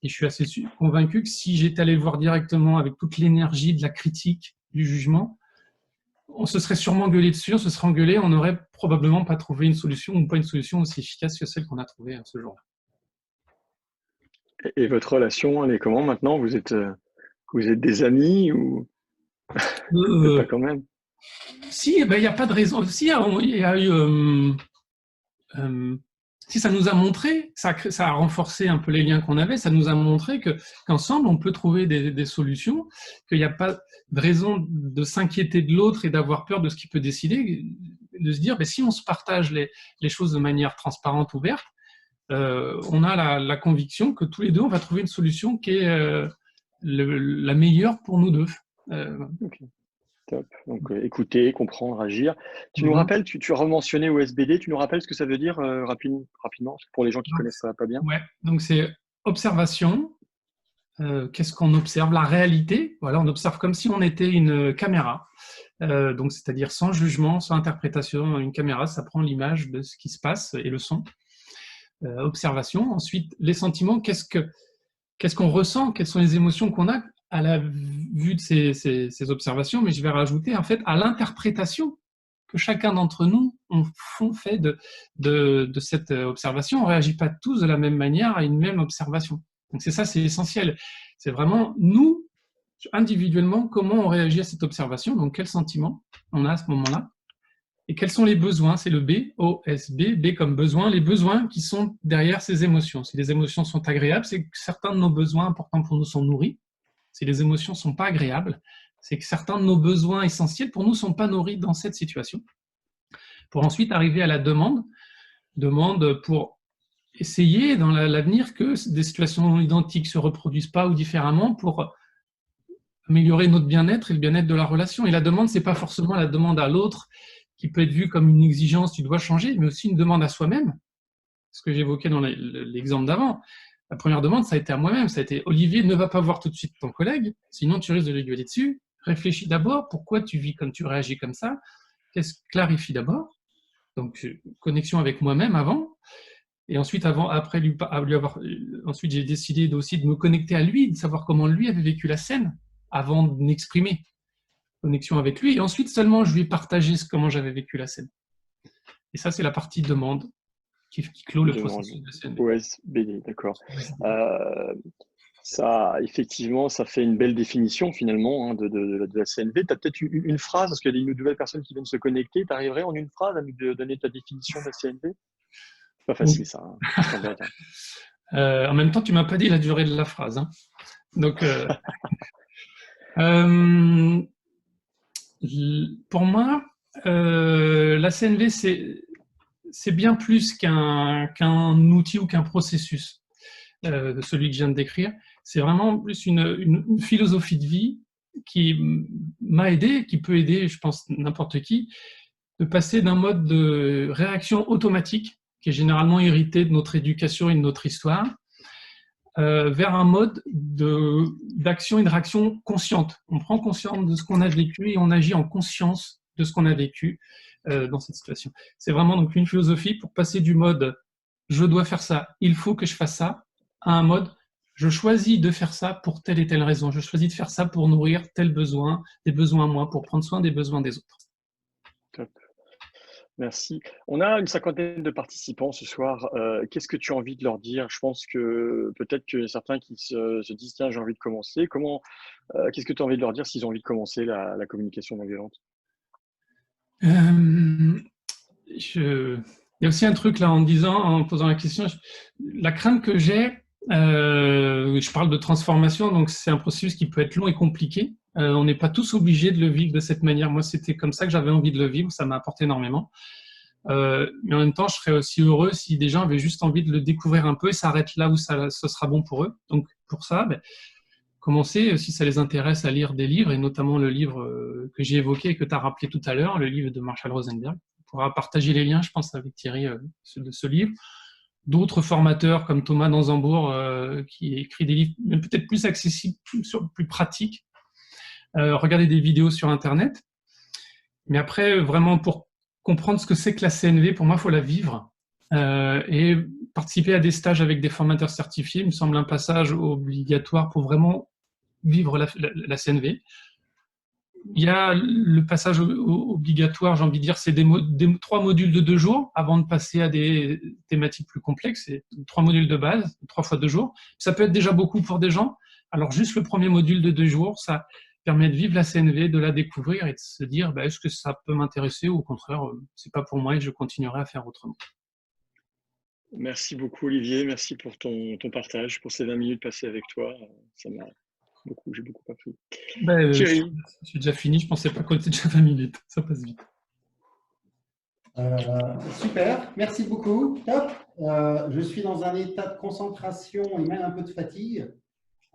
Et je suis assez convaincu que si j'étais allé le voir directement avec toute l'énergie de la critique, du jugement, on se serait sûrement gueulé dessus, on se serait engueulé, on n'aurait probablement pas trouvé une solution ou pas une solution aussi efficace que celle qu'on a trouvée ce jour-là. Et votre relation, elle est comment maintenant? Vous êtes des amis ou peut-être pas quand même? Si, il n'y a pas de raison. Si, il y a eu... si ça nous a montré, ça a renforcé un peu les liens qu'on avait, ça nous a montré qu'ensemble, on peut trouver des solutions, qu'il n'y a pas de raison de s'inquiéter de l'autre et d'avoir peur de ce qu'il peut décider, de se dire, si on se partage les choses de manière transparente, ouverte, on a la conviction que tous les deux, on va trouver une solution qui est la meilleure pour nous deux. Okay. Top. Donc, écouter, comprendre, agir. Tu nous rappelles, tu as rementionné OSBD, tu nous rappelles ce que ça veut dire rapidement, pour les gens qui ne connaissent pas bien? Ouais, donc c'est observation. Qu'est-ce qu'on observe? La réalité. Voilà, on observe comme si on était une caméra. Donc, c'est-à-dire sans jugement, sans interprétation. Une caméra, ça prend l'image de ce qui se passe et le son. Observation. Ensuite, les sentiments. Qu'est-ce qu'on ressent? Quelles sont les émotions qu'on a à la vue de ces observations? Mais je vais rajouter en fait à l'interprétation que chacun d'entre nous fait de cette observation. On ne réagit pas tous de la même manière à une même observation. Donc c'est ça, c'est essentiel. C'est vraiment nous, individuellement, comment on réagit à cette observation. Donc quel sentiment on a à ce moment-là et quels sont les besoins. C'est le B, O-S-B, B comme besoin, les besoins qui sont derrière ces émotions. Si les émotions sont agréables, c'est que certains de nos besoins importants pour nous sont nourris. Si les émotions ne sont pas agréables, c'est que certains de nos besoins essentiels pour nous ne sont pas nourris dans cette situation. Pour ensuite arriver à la demande pour essayer dans l'avenir que des situations identiques ne se reproduisent pas ou différemment pour améliorer notre bien-être et le bien-être de la relation. Et la demande, ce n'est pas forcément la demande à l'autre qui peut être vue comme une exigence, tu dois changer, mais aussi une demande à soi-même. Ce que j'évoquais dans l'exemple d'avant. La première demande, ça a été à moi-même. Ça a été Olivier, ne va pas voir tout de suite ton collègue, sinon tu risques de lui gueuler dessus. Réfléchis d'abord, pourquoi tu vis comme tu réagis comme ça? Clarifie d'abord. Donc, connexion avec moi-même avant. Et ensuite, ensuite j'ai décidé aussi de me connecter à lui, de savoir comment lui avait vécu la scène avant de m'exprimer. Connexion avec lui. Et ensuite, seulement, je lui ai partagé comment j'avais vécu la scène. Et ça, c'est la partie demande qui clôt le processus de scène. OSBD, d'accord. Ça, effectivement, ça fait une belle définition finalement de la CNV. Tu as peut-être une phrase, parce qu'il y a une nouvelle personne qui vient de se connecter. Tu arriverais en une phrase à nous donner ta définition de la CNV? C'est pas facile, ça. En même temps, tu m'as pas dit la durée de la phrase. Hein. Donc, pour moi, la CNV, c'est bien plus qu'un outil ou qu'un processus, celui que je viens de décrire. C'est vraiment plus une philosophie de vie qui m'a aidé, qui peut aider, je pense, n'importe qui, de passer d'un mode de réaction automatique, qui est généralement hérité de notre éducation et de notre histoire, vers un mode d'action et de réaction consciente. On prend conscience de ce qu'on a vécu et on agit en conscience de ce qu'on a vécu dans cette situation. C'est vraiment donc une philosophie pour passer du mode « je dois faire ça, il faut que je fasse ça » à un mode « je choisis de faire ça pour telle et telle raison, je choisis de faire ça pour nourrir tel besoin, des besoins à moi, pour prendre soin des besoins des autres. » Top. Merci. On a une cinquantaine de participants ce soir. Qu'est-ce que tu as envie de leur dire? Je pense que peut-être que certains qui se disent « tiens, j'ai envie de commencer ». Qu'est-ce que tu as envie de leur dire s'ils ont envie de commencer la communication non violente? Il y a aussi un truc là en posant la question, la crainte que j'ai, je parle de transformation, donc c'est un processus qui peut être long et compliqué. On n'est pas tous obligés de le vivre de cette manière. Moi, c'était comme ça que j'avais envie de le vivre, ça m'a apporté énormément. Mais en même temps, je serais aussi heureux si des gens avaient juste envie de le découvrir un peu et s'arrêtent là où ce sera bon pour eux. Donc pour ça, commencer, si ça les intéresse, à lire des livres, et notamment le livre que j'ai évoqué et que tu as rappelé tout à l'heure, le livre de Marshall Rosenberg. On pourra partager les liens, je pense, avec Thierry de ce livre. D'autres formateurs comme Thomas Danzambourg qui écrit des livres peut-être plus accessibles, plus pratiques. Regarder des vidéos sur Internet. Mais après, vraiment, pour comprendre ce que c'est que la CNV, pour moi, il faut la vivre. Et participer à des stages avec des formateurs certifiés me semble un passage obligatoire pour vraiment vivre la CNV. Il y a le passage obligatoire, j'ai envie de dire, c'est des 3 modules de 2 jours avant de passer à des thématiques plus complexes. C'est 3 modules de base, 3 fois 2 jours. Ça peut être déjà beaucoup pour des gens. Alors juste le premier module de 2 jours, ça permet de vivre la CNV, de la découvrir et de se dire bah, est-ce que ça peut m'intéresser ou au contraire, c'est pas pour moi et je continuerai à faire autrement. Merci beaucoup Olivier, merci pour ton partage, pour ces 20 minutes passées avec toi. Ça m'a j'ai beaucoup appris. Ben, Thierry. j'ai déjà fini, je pensais pas qu'on était déjà 20 minutes, ça passe vite. Super, merci beaucoup. Top. Je suis dans un état de concentration et même un peu de fatigue.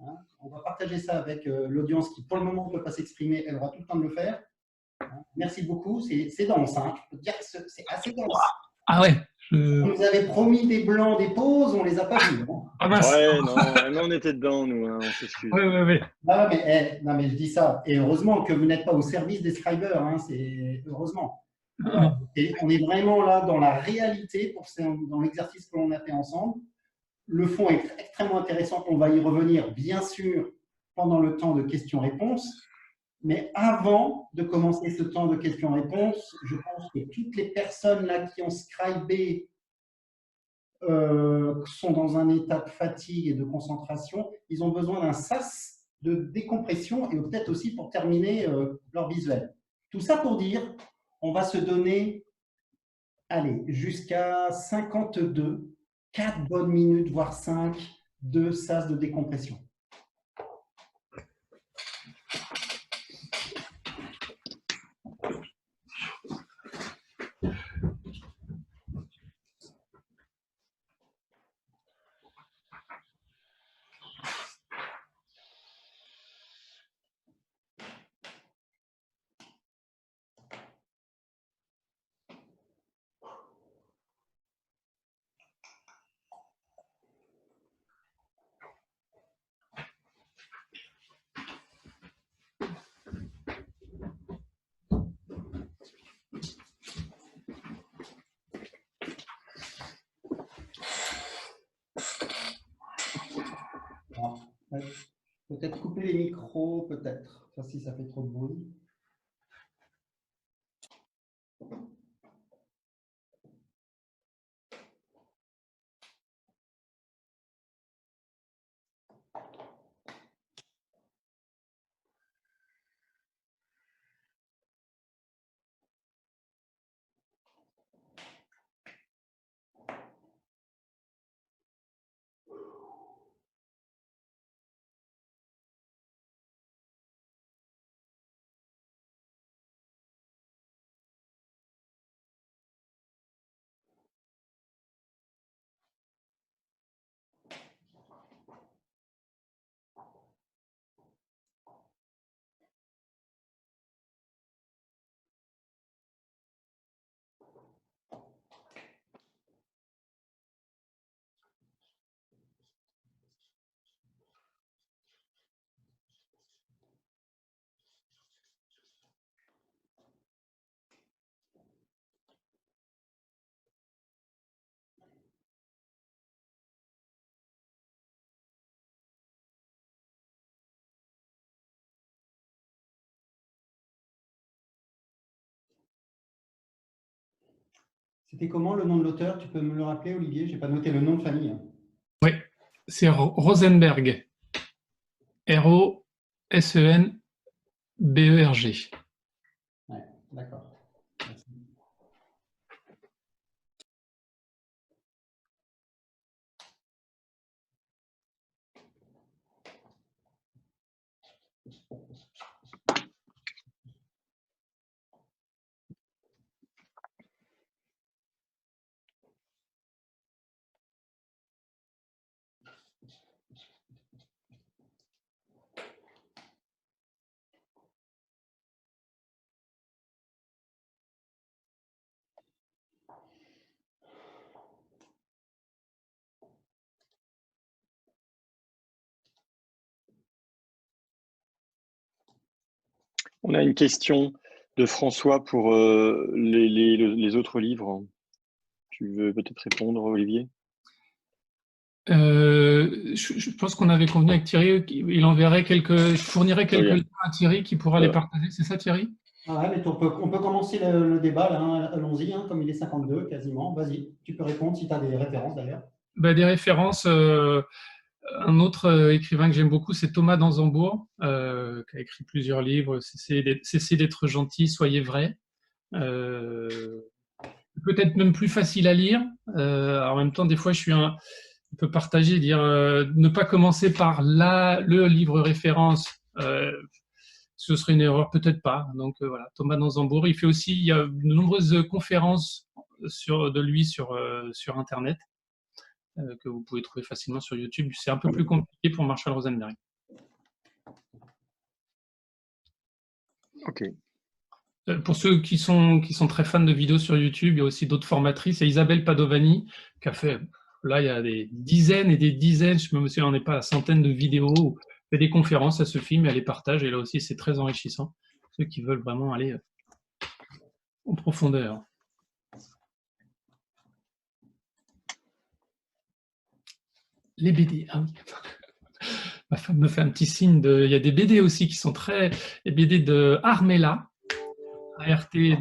Hein. On va partager ça avec l'audience qui, pour le moment, ne peut pas s'exprimer. Elle aura tout le temps de le faire. Hein. Merci beaucoup. C'est dense. Hein. Je peux te dire que c'est assez dense. Ah ouais. On nous avait promis des blancs, des pauses, on les a pas vus. Hein. Ah mince. Ouais, non, on était dedans, nous, hein, on s'excuse. Ouais. Non, mais je dis ça. Et heureusement que vous n'êtes pas au service des scribers. Hein, c'est heureusement. Et on est vraiment là dans la réalité, dans l'exercice que l'on a fait ensemble. Le fond est extrêmement intéressant. On va y revenir, bien sûr, pendant le temps de questions-réponses. Mais avant de commencer ce temps de questions-réponses, je pense que toutes les personnes là qui ont scribé sont dans un état de fatigue et de concentration. Ils ont besoin d'un sas de décompression et peut-être aussi pour terminer leur visuel. Tout ça pour dire, on va se donner, allez, jusqu'à 52, 4 bonnes minutes, voire 5, de sas de décompression. Peut-être couper les micros, peut-être. Ça, si ça fait trop de bruit. C'était comment le nom de l'auteur? Tu peux me le rappeler, Olivier? Je n'ai pas noté le nom de famille. Oui, c'est Rosenberg. R-O-S-E-N-B-E-R-G. Ouais, d'accord. Merci. On a une question de François pour les autres livres. Tu veux peut-être répondre, Olivier? Je pense qu'on avait convenu avec Thierry, je fournirais quelques Regarde. liens à Thierry qui pourra les partager. C'est ça, Thierry? Ouais, mais on peut commencer le débat, là, hein. Allons-y, hein, comme il est 52 quasiment. Vas-y, tu peux répondre si tu as des références d'ailleurs. Bah, des références. Un autre écrivain que j'aime beaucoup, c'est Thomas d'Anzembourg, qui a écrit plusieurs livres. Cessez d'être gentil, soyez vrai. Peut-être même plus facile à lire. En même temps, des fois, je peux partager, dire ne pas commencer par le livre référence. Ce serait une erreur, peut-être pas. Donc voilà, Thomas d'Anzembourg. Il y a de nombreuses conférences de lui sur Internet que vous pouvez trouver facilement sur YouTube. C'est un peu plus compliqué pour Marshall Rosenberg. Ok. Pour ceux qui sont très fans de vidéos sur YouTube, il y a aussi d'autres formatrices. Il y a Isabelle Padovani qui a fait, là il y a des dizaines et des dizaines, je me souviens, on n'est pas à centaines de vidéos, elle fait des conférences, à ce film, elle les partage et là aussi c'est très enrichissant. Ceux qui veulent vraiment aller en profondeur. Les BD, ah oui. Ma femme me fait un petit signe il y a des BD aussi qui sont les BD de Armella, ART, plus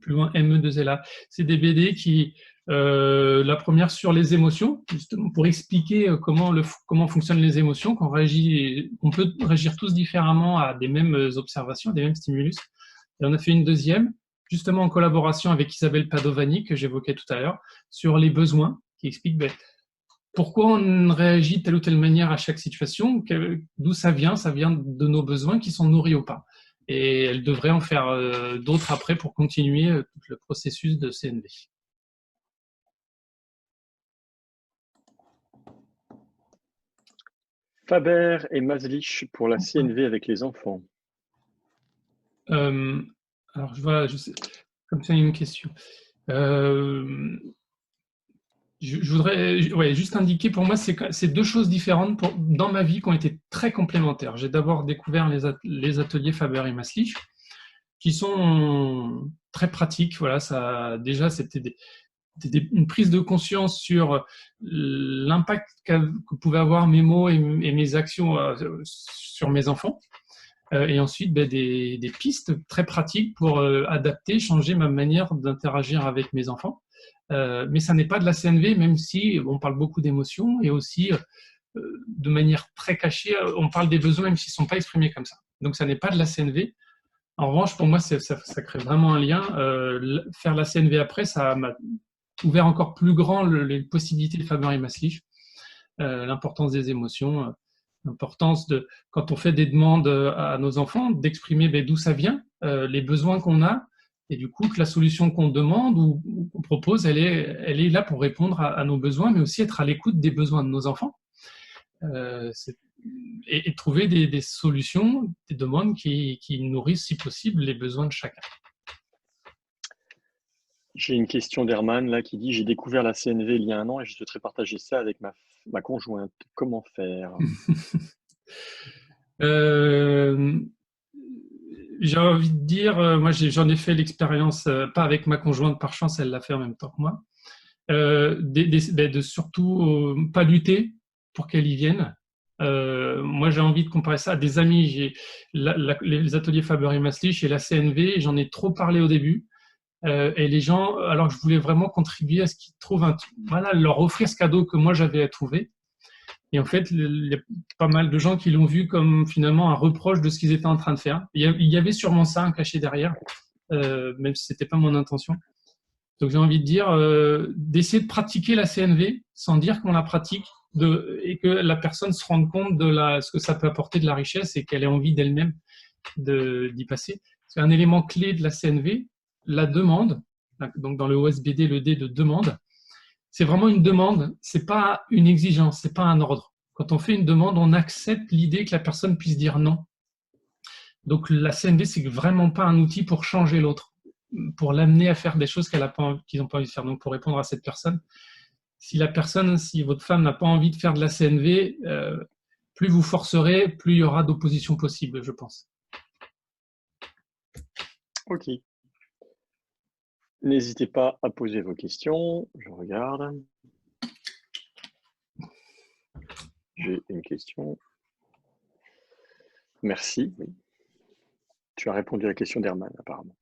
loin ME2LA. C'est des BD qui, la première sur les émotions, justement pour expliquer comment fonctionnent les émotions, on peut réagir tous différemment à des mêmes observations, des mêmes stimulus. Et on a fait une deuxième, justement en collaboration avec Isabelle Padovani, que j'évoquais tout à l'heure, sur les besoins, qui explique pourquoi on réagit de telle ou telle manière à chaque situation, d'où ça vient de nos besoins qui sont nourris ou pas. Et elle devrait en faire d'autres après pour continuer tout le processus de CNV. Faber et Maslich pour la CNV avec les enfants. Alors, je sais, comme ça, il y a une question. Je voudrais juste indiquer, pour moi, c'est deux choses différentes dans ma vie qui ont été très complémentaires. J'ai d'abord découvert les ateliers Faber et Maslich, qui sont très pratiques. Voilà, déjà, c'était une prise de conscience sur l'impact que pouvaient avoir mes mots et mes actions sur mes enfants. Et ensuite, des pistes très pratiques pour adapter, changer ma manière d'interagir avec mes enfants. Mais ça n'est pas de la CNV, même si on parle beaucoup d'émotions et aussi de manière très cachée, on parle des besoins même s'ils ne sont pas exprimés comme ça. Donc ça n'est pas de la CNV. En revanche, pour moi, ça crée vraiment un lien. Faire la CNV après, ça m'a ouvert encore plus grand les possibilités de Faber et Maslich, l'importance des émotions, l'importance quand on fait des demandes à nos enfants, d'exprimer d'où ça vient, les besoins qu'on a, et du coup que la solution qu'on demande ou qu'on propose, elle est là pour répondre à nos besoins, mais aussi être à l'écoute des besoins de nos enfants. Et trouver des solutions, des demandes qui nourrissent, si possible, les besoins de chacun. J'ai une question d'Herman là qui dit: j'ai découvert la CNV il y a 1 an et je souhaiterais partager ça avec ma conjointe. Comment faire? J'ai envie de dire, moi j'en ai fait l'expérience, pas avec ma conjointe, par chance elle l'a fait en même temps que moi, de surtout pas lutter pour qu'elle y vienne. Moi j'ai envie de comparer ça à des amis. J'ai les ateliers Faber et Maslich et la CNV, j'en ai trop parlé au début. Et les gens, alors que je voulais vraiment contribuer à ce qu'ils trouvent leur offrir ce cadeau que moi j'avais trouvé. Et en fait, il y a pas mal de gens qui l'ont vu comme finalement un reproche de ce qu'ils étaient en train de faire. Il y avait sûrement ça un caché derrière, même si c'était pas mon intention. Donc j'ai envie de dire, d'essayer de pratiquer la CNV sans dire qu'on la pratique, et que la personne se rende compte de ce que ça peut apporter de la richesse et qu'elle ait envie d'elle-même d'y passer. C'est un élément clé de la CNV, la demande. Donc dans le OSBD, le D de demande, c'est vraiment une demande, c'est pas une exigence, c'est pas un ordre. Quand on fait une demande, on accepte l'idée que la personne puisse dire non. Donc la CNV, c'est vraiment pas un outil pour changer l'autre, pour l'amener à faire des choses qu'ils n'ont pas envie de faire. Donc pour répondre à cette personne, si votre femme n'a pas envie de faire de la CNV, plus vous forcerez, plus il y aura d'opposition possible, je pense. Ok. N'hésitez pas à poser vos questions. Je regarde. J'ai une question. Merci. Oui. Tu as répondu à la question d'Herman, apparemment.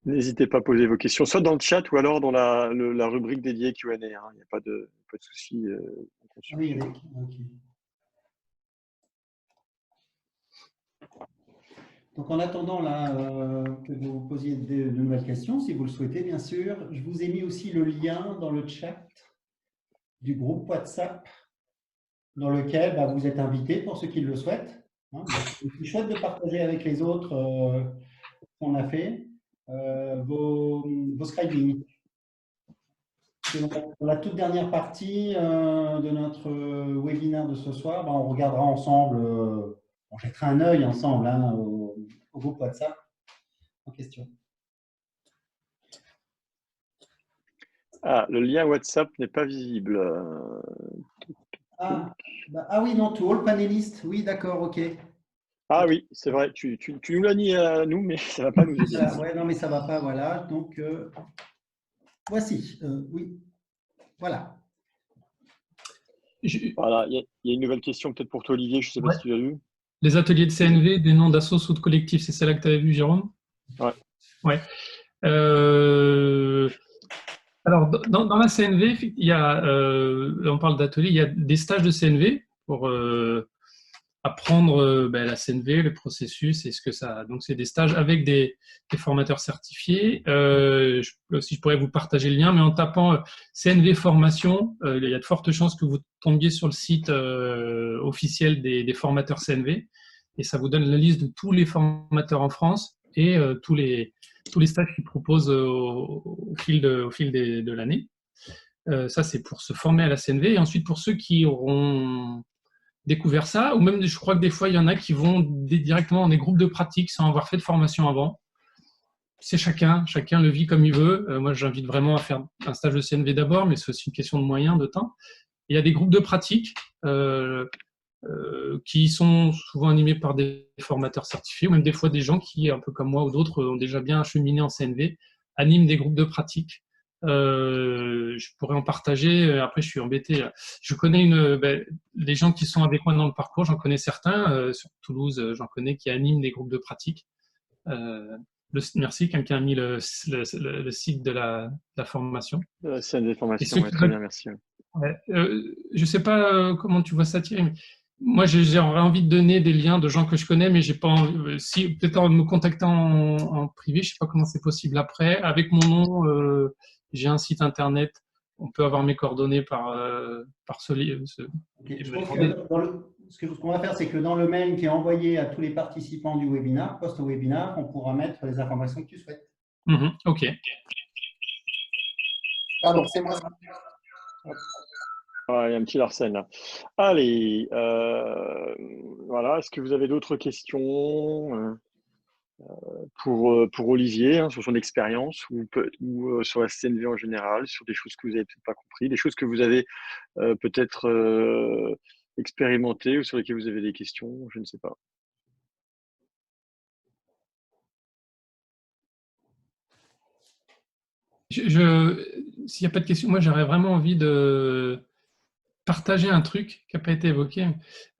N'hésitez pas à poser vos questions, soit dans le chat ou alors dans la rubrique dédiée Q&A. Il n'y a pas de souci. Oui, ok. Donc, en attendant là, que vous posiez de nouvelles questions, si vous le souhaitez, bien sûr, je vous ai mis aussi le lien dans le chat du groupe WhatsApp dans lequel vous êtes invités pour ceux qui le souhaitent. C'est chouette de partager avec les autres ce qu'on a fait, vos scribing. Dans la toute dernière partie de notre webinaire de ce soir, on regardera ensemble, on jettera un œil ensemble au groupe WhatsApp en question. Ah, le lien WhatsApp n'est pas visible. Oui, non, to all panélistes. Oui, d'accord, ok. Ah oui, c'est vrai. Tu nous l'as dit à nous, mais ça ne va pas nous aider. Ouais, non, mais ça ne va pas, voilà. Donc, voici. Oui, voilà. Voilà, il y a une nouvelle question peut-être pour toi, Olivier. Je ne sais pas si tu l'as vu. Les ateliers de CNV, des noms d'assos ou de collectifs, c'est celle-là que tu avais vu, Jérôme? Ouais. Ouais. Alors, dans la CNV, il y a, on parle d'ateliers, il y a des stages de CNV pour apprendre la CNV, le processus et ce que ça. Donc, c'est des stages avec des formateurs certifiés. Je pourrais vous partager le lien, mais en tapant CNV formation, il y a de fortes chances que vous tombiez sur le site officiel des formateurs CNV, et ça vous donne la liste de tous les formateurs en France et tous les stages qu'ils proposent au fil de l'année. Ça, c'est pour se former à la CNV. Et ensuite, pour ceux qui auront découvert ça, ou même je crois que des fois, il y en a qui vont directement dans des groupes de pratique sans avoir fait de formation avant. C'est chacun le vit comme il veut. Moi, j'invite vraiment à faire un stage de CNV d'abord, mais c'est aussi une question de moyens, de temps. Il y a des groupes de pratique qui sont souvent animés par des formateurs certifiés, ou même des fois des gens qui, un peu comme moi ou d'autres, ont déjà bien cheminé en CNV, animent des groupes de pratique. Je pourrais en partager. Après, je suis embêté. Je connais les gens qui sont avec moi dans le parcours, j'en connais certains. Sur Toulouse, j'en connais qui animent des groupes de pratique. Merci, quelqu'un a mis le site de la formation. C'est des formations, ouais, très bien, merci. Ouais. Je ne sais pas comment tu vois ça, Thierry, mais moi, j'aurais envie de donner des liens de gens que je connais, mais j'ai pas envie, peut-être en me contactant en privé, je ne sais pas comment c'est possible après. Avec mon nom, j'ai un site internet, on peut avoir mes coordonnées par ce livre. Okay. Je pense que ce qu'on va faire, c'est que dans le mail qui est envoyé à tous les participants du webinaire, post-webinaire, on pourra mettre les informations que tu souhaites. Ok. Pardon, c'est moi. Il y a un petit Larsen là. Allez, voilà. Est-ce que vous avez d'autres questions pour Olivier sur son expérience ou sur la CNV en général, sur des choses que vous n'avez peut-être pas compris, des choses que vous avez peut-être expérimentées ou sur lesquelles vous avez des questions, je ne sais pas. S'il n'y a pas de questions, moi j'aurais vraiment envie de partager un truc qui n'a pas été évoqué.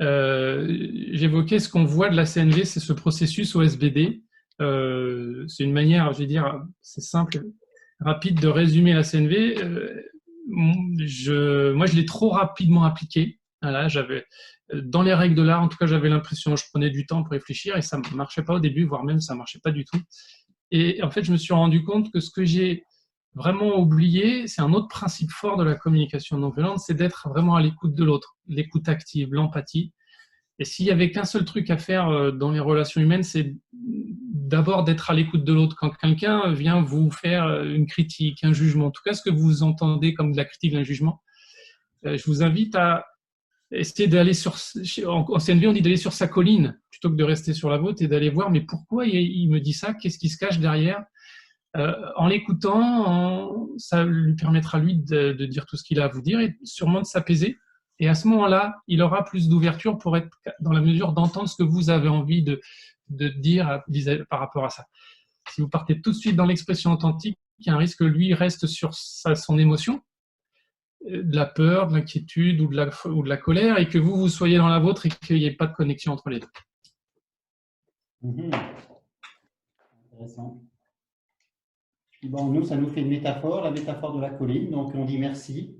J'évoquais ce qu'on voit de la CNV, c'est ce processus OSBD. C'est une manière, je vais dire, c'est simple, rapide de résumer la CNV. Moi, je l'ai trop rapidement appliqué. Voilà, dans les règles de l'art, en tout cas, j'avais l'impression, je prenais du temps pour réfléchir et ça ne marchait pas au début, voire même ça ne marchait pas du tout. Et en fait, je me suis rendu compte que ce que j'ai vraiment oublié, c'est un autre principe fort de la communication non violente, c'est d'être vraiment à l'écoute de l'autre, l'écoute active, l'empathie. Et s'il y avait qu'un seul truc à faire dans les relations humaines, c'est d'abord d'être à l'écoute de l'autre. Quand quelqu'un vient vous faire une critique, un jugement, en tout cas ce que vous entendez comme de la critique, d'un jugement, je vous invite à essayer d'aller en CNV, on dit d'aller sur sa colline plutôt que de rester sur la vôtre et d'aller voir, mais pourquoi il me dit ça? Qu'est-ce qui se cache derrière? En l'écoutant, ça lui permettra lui de dire tout ce qu'il a à vous dire et sûrement de s'apaiser. Et à ce moment-là, il aura plus d'ouverture pour être dans la mesure d'entendre ce que vous avez envie de dire par rapport à ça. Si vous partez tout de suite dans l'expression authentique, il y a un risque que lui reste sur son émotion, de la peur, de l'inquiétude ou de la colère, et que vous soyez dans la vôtre et qu'il n'y ait pas de connexion entre les deux. Intéressant. Bon, nous, ça nous fait une métaphore, la métaphore de la colline, donc on dit merci.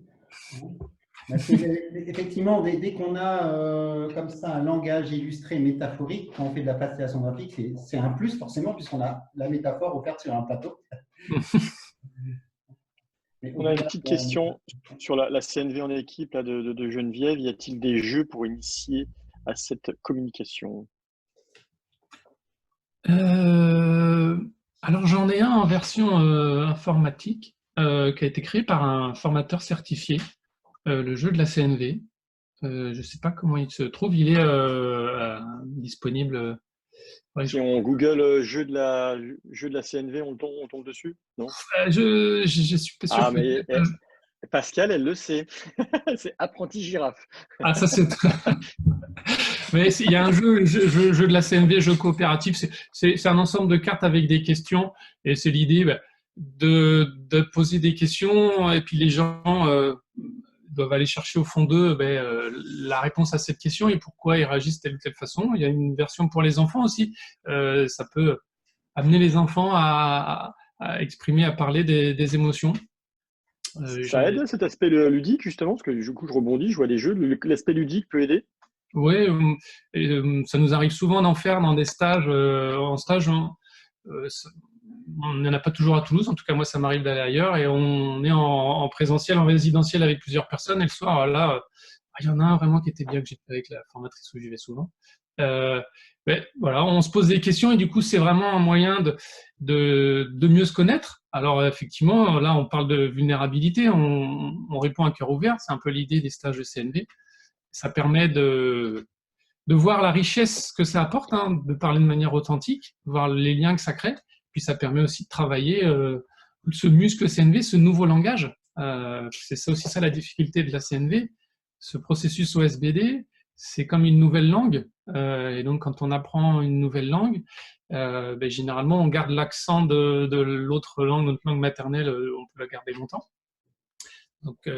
Effectivement, dès qu'on a comme ça un langage illustré métaphorique, quand on fait de la facilitation graphique, c'est un plus forcément, puisqu'on a la métaphore offerte sur un plateau. On a une petite question sur la CNV en équipe là, de Geneviève. Y a-t-il des jeux pour initier à cette communication? Alors j'en ai un en version informatique qui a été créé par un formateur certifié, le jeu de la CNV. Je ne sais pas comment il se trouve, il est disponible. Si on Google jeu de la CNV, on tombe dessus, non? Je suis pas sûr. Ah, mais Pascal, elle le sait. C'est apprenti girafe. Ah, ça c'est. Mais il y a un jeu de la CNV, jeu coopératif. C'est un ensemble de cartes avec des questions, et c'est l'idée de poser des questions, et puis les gens doivent aller chercher au fond d'eux la réponse à cette question et pourquoi ils réagissent de telle ou telle façon. Il y a une version pour les enfants aussi. Ça peut amener les enfants à exprimer, à parler des émotions. Ça aide cet aspect ludique, justement, parce que du coup, je rebondis, je vois des jeux, l'aspect ludique peut aider. Oui, ça nous arrive souvent d'en faire dans des stages. En stage, on n'en a pas toujours à Toulouse, en tout cas moi ça m'arrive d'aller ailleurs, et on est en présentiel, en résidentiel avec plusieurs personnes, et le soir, là, il y en a un vraiment qui était bien, que j'étais avec la formatrice où j'y vais souvent. Voilà, on se pose des questions, et du coup c'est vraiment un moyen de mieux se connaître. Alors effectivement, là on parle de vulnérabilité, on répond à cœur ouvert, c'est un peu l'idée des stages de CNV. Ça permet de voir la richesse que ça apporte, de parler de manière authentique, voir les liens que ça crée. Puis ça permet aussi de travailler ce muscle CNV, ce nouveau langage. C'est ça aussi la difficulté de la CNV. Ce processus OSBD, c'est comme une nouvelle langue. Et donc quand on apprend une nouvelle langue, généralement on garde l'accent de l'autre langue, notre langue maternelle, on peut la garder longtemps. Donc,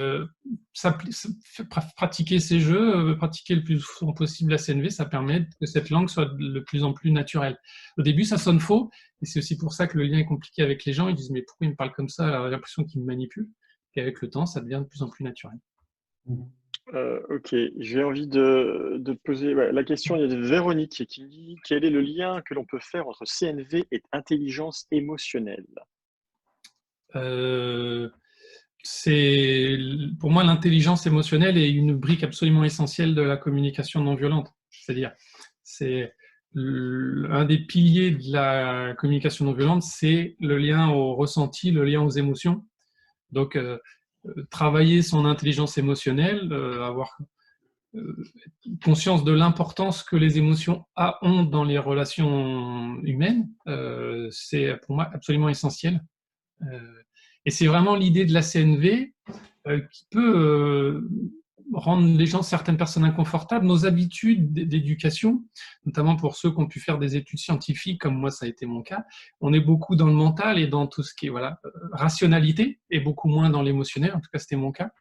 pratiquer ces jeux, pratiquer le plus souvent possible la CNV, ça permet que cette langue soit de plus en plus naturelle. Au début, ça sonne faux, et c'est aussi pour ça que le lien est compliqué avec les gens. Ils disent « mais pourquoi il me parle comme ça ?» Alors, j'ai l'impression qu'il me manipule. Et avec le temps, ça devient de plus en plus naturel. Ok, j'ai envie de poser la question. Il y a de Véronique qui dit « Quel est le lien que l'on peut faire entre CNV et intelligence émotionnelle ?» Pour moi, l'intelligence émotionnelle est une brique absolument essentielle de la communication non violente. C'est-à-dire, c'est un des piliers de la communication non violente, c'est le lien au ressenti, le lien aux émotions. Donc, travailler son intelligence émotionnelle, avoir conscience de l'importance que les émotions ont dans les relations humaines, c'est pour moi absolument essentiel. Et c'est vraiment l'idée de la CNV qui peut rendre les gens, certaines personnes inconfortables. Nos habitudes d'éducation, notamment pour ceux qui ont pu faire des études scientifiques, comme moi ça a été mon cas, on est beaucoup dans le mental et dans tout ce qui est rationalité, et beaucoup moins dans l'émotionnel, en tout cas c'était mon cas.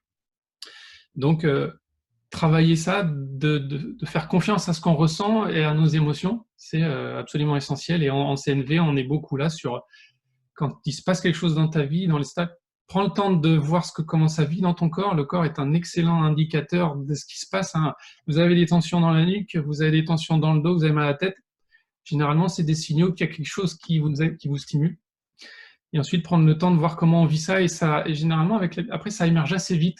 Donc travailler ça, de faire confiance à ce qu'on ressent et à nos émotions, c'est absolument essentiel. Et en CNV, on est beaucoup là sur... Quand il se passe quelque chose dans ta vie, dans les stades, prends le temps de voir comment ça vit dans ton corps. Le corps est un excellent indicateur de ce qui se passe. Vous avez des tensions dans la nuque, vous avez des tensions dans le dos, vous avez mal à la tête. Généralement, c'est des signaux qu'il y a quelque chose qui vous stimule. Et ensuite, prendre le temps de voir comment on vit ça. Et généralement, après, ça émerge assez vite.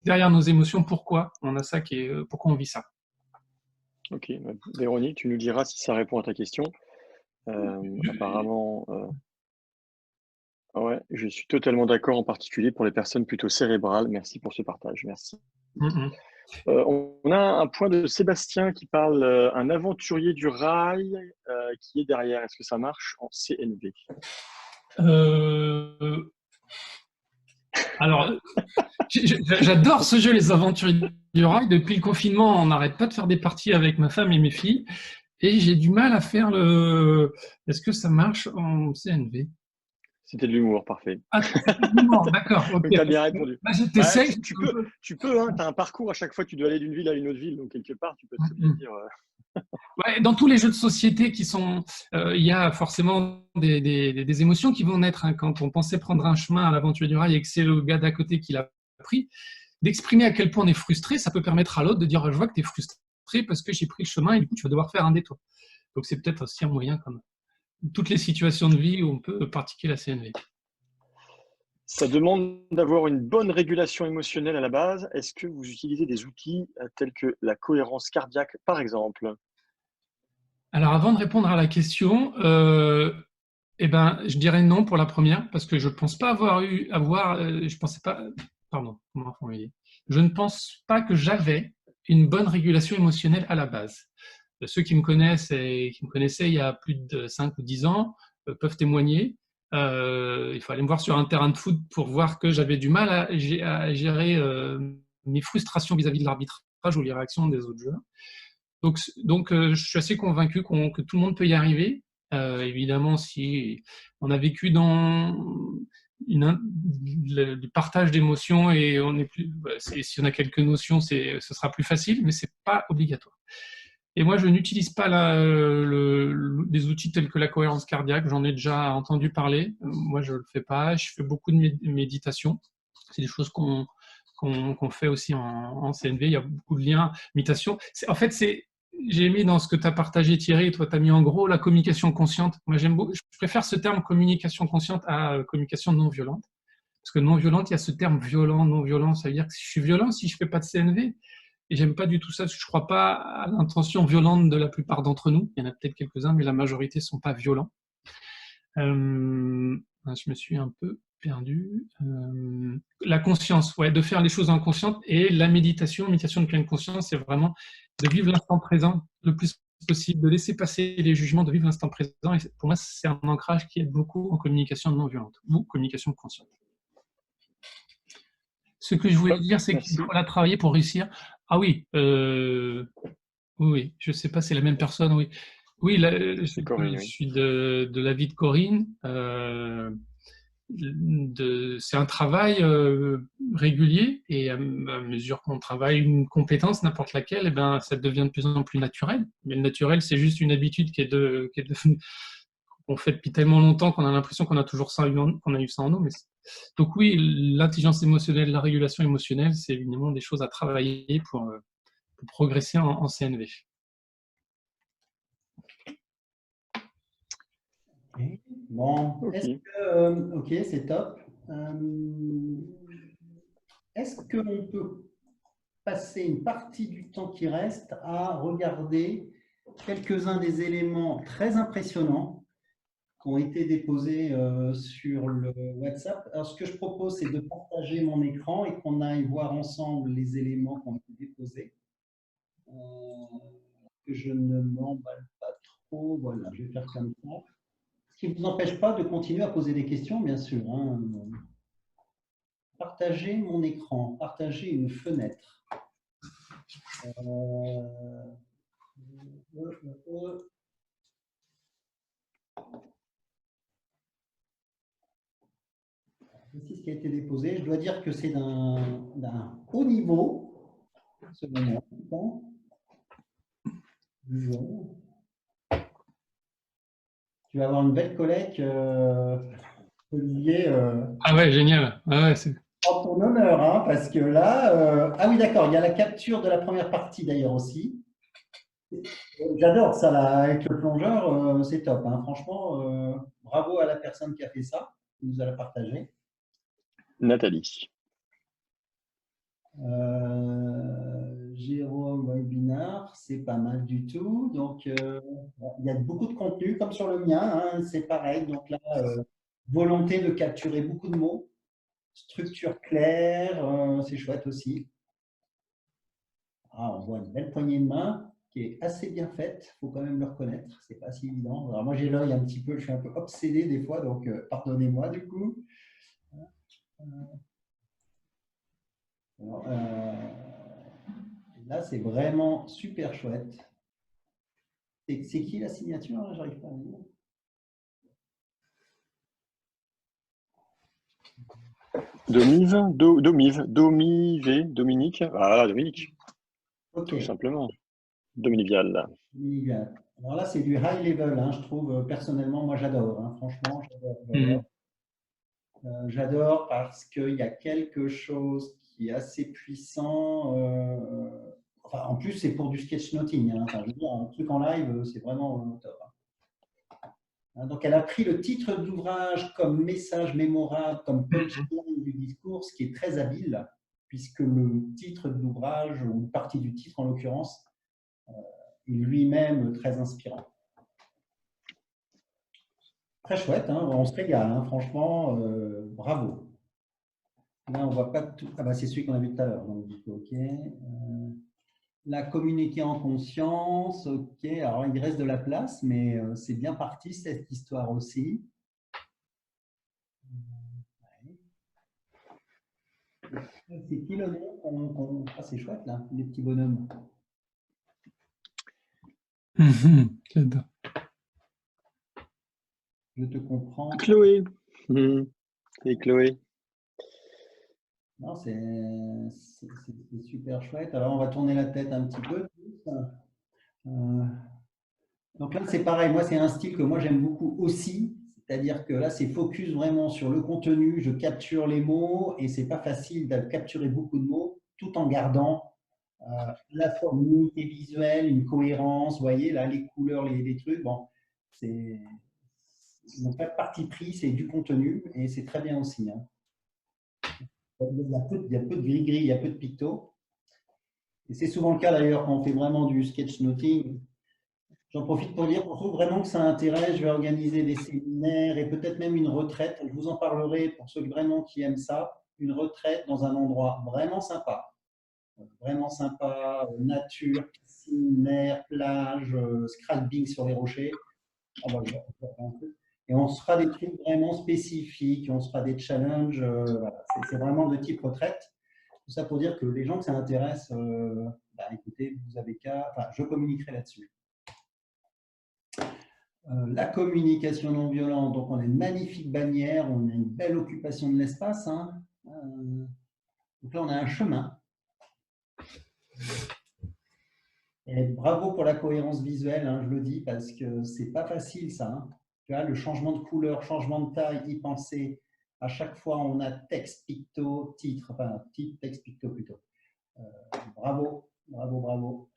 Derrière nos émotions, pourquoi on a ça, pourquoi on vit ça. Ok, Véronique, tu nous diras si ça répond à ta question. Apparemment... Ouais, je suis totalement d'accord, en particulier pour les personnes plutôt cérébrales. Merci pour ce partage, merci. On a un point de Sébastien qui parle un aventurier du rail qui est derrière. Est-ce que ça marche en CNV? Alors, j'adore ce jeu, les aventuriers du rail. Depuis le confinement, on n'arrête pas de faire des parties avec ma femme et mes filles. et j'ai du mal à faire le… Est-ce que ça marche en CNV? C'était de l'humour, parfait. Ah, c'est de l'humour, d'accord, ok. Donc, tu as bien répondu. Bah, je Bah, t'essaye. tu peux, hein, tu as un parcours à chaque fois, tu dois aller d'une ville à une autre ville. Donc, quelque part, tu peux très bien dire. Ouais, dans tous les jeux de société qui sont, il y a forcément des émotions qui vont naître hein, quand on pensait prendre un chemin à l'aventure du rail et que c'est le gars d'à côté qui l'a pris. D'exprimer à quel point on est frustré, ça peut permettre à l'autre de dire je vois que tu es frustré parce que j'ai pris le chemin et du coup tu vas devoir faire un détour. Donc c'est peut-être aussi un moyen comme toutes les situations de vie où on peut pratiquer la CNV. Ça demande d'avoir une bonne régulation émotionnelle à la base. Est-ce que vous utilisez des outils tels que la cohérence cardiaque, par exemple? Alors avant de répondre à la question, eh ben, je dirais non pour la première parce que je pense pas je pensais pas, pardon, comment formuler. Je ne pense pas que j'avais une bonne régulation émotionnelle à la base. Ceux qui me connaissent et qui me connaissaient il y a plus de 5 ou 10 ans peuvent témoigner. Il faut aller me voir sur un terrain de foot pour voir que j'avais du mal à gérer mes frustrations vis-à-vis de l'arbitrage ou les réactions des autres joueurs. Donc, je suis assez convaincu que tout le monde peut y arriver. Évidemment, si on a vécu dans du partage d'émotions et on est plus, si on a quelques notions, ce sera plus facile, mais c'est pas obligatoire. Et moi, je n'utilise pas des outils tels que la cohérence cardiaque. J'en ai déjà entendu parler. Moi, je le fais pas. Je fais beaucoup de méditation. C'est des choses qu'on fait aussi en CNV. Il y a beaucoup de liens. Méditation. En fait, j'ai mis dans ce que tu as partagé, Thierry. Toi, tu as mis en gros la communication consciente. Moi, j'aime beaucoup. Je préfère ce terme communication consciente à communication non violente. Parce que non violente, il y a ce terme violent, non violent. Ça veut dire que si je suis violent, si je fais pas de CNV, et j'aime pas du tout ça, parce que je crois pas à l'intention violente de la plupart d'entre nous. Il y en a peut-être quelques-uns, mais la majorité sont pas violents. Je me suis un peu perdu. La conscience, ouais, de faire les choses inconscientes et la méditation de pleine conscience, c'est vraiment de vivre l'instant présent le plus possible, de laisser passer les jugements, de vivre l'instant présent. Et pour moi, c'est un ancrage qui aide beaucoup en communication non violente ou communication consciente. Ce que je voulais dire, c'est qu'il faut la travailler pour réussir. Ah oui, oui, je ne sais pas, c'est la même personne, oui. Oui, Corinne, je suis de l'avis de Corinne. C'est un travail régulier et à mesure qu'on travaille une compétence, n'importe laquelle, eh ben, ça devient de plus en plus naturel. Mais le naturel, c'est juste une habitude qui est devenue qu'on fait depuis tellement longtemps qu'on a l'impression qu'on a toujours ça, qu'on a eu ça en nous. Donc oui, l'intelligence émotionnelle, la régulation émotionnelle, c'est évidemment des choses à travailler pour progresser en CNV. Okay. Bon, okay. Ok, c'est top. Est-ce qu'on peut passer une partie du temps qui reste à regarder quelques-uns des éléments très impressionnants qui ont été déposés sur le WhatsApp? Alors, ce que je propose, c'est de partager mon écran et qu'on aille voir ensemble les éléments qui ont été déposés. Que je ne m'emballe pas trop. Voilà, je vais faire comme ça. Ce qui ne vous empêche pas de continuer à poser des questions, bien sûr. Hein. Partager mon écran, partager une fenêtre. Voici ce qui a été déposé. Je dois dire que c'est d'un haut niveau, ce moment. Tu vas avoir une belle collecte, Olivier. Ah ouais, génial. Ah ouais, En ton honneur, hein, parce que là… Ah oui, d'accord, il y a la capture de la première partie d'ailleurs aussi. J'adore ça là, avec le plongeur, c'est top. Hein. Franchement, bravo à la personne qui a fait ça, qui nous a la partagé. Nathalie. Jérôme Webinar, c'est pas mal du tout. Donc, il y a beaucoup de contenu, comme sur le mien, hein, c'est pareil. Donc là, volonté de capturer beaucoup de mots, structure claire, c'est chouette aussi. Ah, on voit une belle poignée de main qui est assez bien faite, il faut quand même le reconnaître, c'est pas si évident. Alors moi j'ai l'œil un petit peu, je suis un peu obsédé des fois, donc pardonnez-moi du coup. Alors, là c'est vraiment super chouette. C'est qui la signature? J'arrive pas à lire. Dominique. Ah, Dominique, Ok. tout simplement. Dominique Vial. Alors là, c'est du high level, hein, je trouve, personnellement, moi j'adore, hein, franchement, Mhm. j'adore parce qu'il y a quelque chose qui est assez puissant. Enfin, en plus, c'est pour du sketchnoting, hein, enfin, je veux dire, un truc en live, c'est vraiment top. Hein. Donc, elle a pris le titre de l'ouvrage comme message mémorable, comme punchline du discours, ce qui est très habile, puisque le titre de l'ouvrage, ou une partie du titre en l'occurrence, est lui-même très inspirant. Très chouette, hein, on se régale, hein, franchement, bravo. Là, on voit pas tout. Ah, bah, c'est celui qu'on a vu tout à l'heure. Donc, OK. La communiquer en conscience. OK. Alors, il reste de la place, mais c'est bien parti, cette histoire aussi. Ouais. C'est qui le nom Ah, c'est chouette, là, les petits bonhommes. J'adore. Je te comprends. Chloé. Et Chloé. Non, c'est super chouette. Alors, on va tourner la tête un petit peu. Donc là, c'est pareil. Moi, c'est un style que moi, j'aime beaucoup aussi. C'est-à-dire que là, c'est focus vraiment sur le contenu. Je capture les mots et c'est pas facile de capturer beaucoup de mots tout en gardant à la fois une unité visuelle, une cohérence. Vous voyez, là, les couleurs, les trucs. Bon, c'est. Donc, pas de parti pris, c'est du contenu et c'est très bien aussi. Hein. Il y a peu de gris-gris, il y a peu de picto. Et c'est souvent le cas d'ailleurs quand on fait vraiment du sketchnoting. J'en profite pour dire, pour ceux vraiment que ça intéresse, je vais organiser des séminaires et peut-être même une retraite. Je vous en parlerai pour ceux vraiment qui aiment ça. Une retraite dans un endroit vraiment sympa, nature, piscine, mer, plage, scraping sur les rochers. Ah bah, et on se fera des trucs vraiment spécifiques, on se fera des challenges. Voilà. C'est vraiment de type retraite. Tout ça pour dire que les gens que ça intéresse, bah, écoutez, vous avez qu'à. Enfin, je communiquerai là-dessus. La communication non violente, donc on a une magnifique bannière, on a une belle occupation de l'espace. Hein. Donc là, on a un chemin. Et bravo pour la cohérence visuelle, hein, je le dis, parce que c'est pas facile ça. Hein. Tu vois, le changement de couleur, changement de taille, y penser. À chaque fois, on a texte, picto, titre, enfin, titre, texte, picto plutôt. Bravo, bravo, bravo.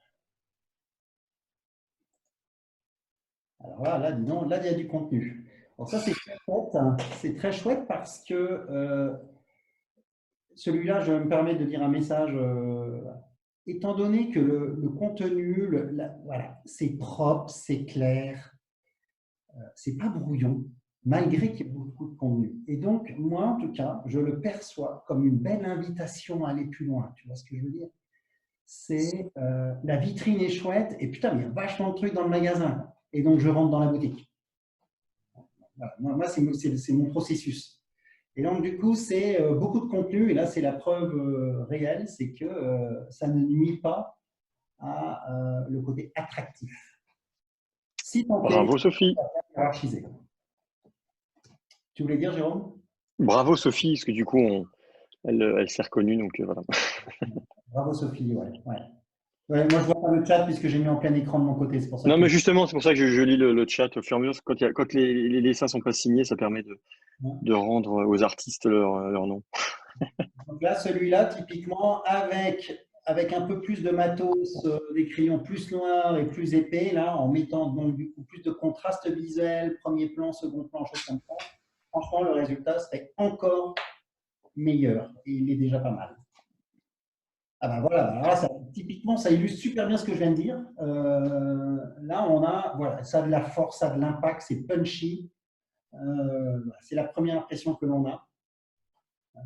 Alors là, dis donc, là, il y a du contenu. Donc ça, c'est très chouette. Hein. C'est très chouette parce que celui-là, je me permets de dire un message. Étant donné que le contenu, voilà, c'est propre, c'est clair, c'est pas brouillon, malgré qu'il y ait beaucoup de contenu. Et donc, moi, en tout cas, je le perçois comme une belle invitation à aller plus loin. Tu vois ce que je veux dire? C'est la vitrine est chouette et putain, il y a vachement de trucs dans le magasin. Et donc, je rentre dans la boutique. Voilà. Moi, c'est mon processus. Et donc, du coup, c'est beaucoup de contenu. Et là, c'est la preuve réelle, c'est que ça ne nuit pas à le côté attractif. Si tant est Bravo Sophie. hiérarchisé. Tu voulais dire, Jérôme? Bravo Sophie, parce que du coup, elle s'est reconnue, donc voilà. Bravo, Sophie. Ouais, ouais. Ouais, moi, je vois pas le chat puisque j'ai mis en plein écran de mon côté. C'est pour ça Non, que. mais justement, c'est pour ça que je lis le chat au fur et à mesure. Quand les dessins sont pas signés, ça permet de rendre aux artistes leur nom. Donc là, celui-là, typiquement, avec un peu plus de matos, des crayons plus noirs et plus épais, là, en mettant donc du coup plus de contraste visuel, premier plan, second plan, choses comme ça. Franchement, le résultat serait encore meilleur. Et il est déjà pas mal. Ah ben voilà, alors là, typiquement, ça illustre super bien ce que je viens de dire. Là, on a, voilà, ça a de la force, ça a de l'impact, c'est punchy. C'est la première impression que l'on a.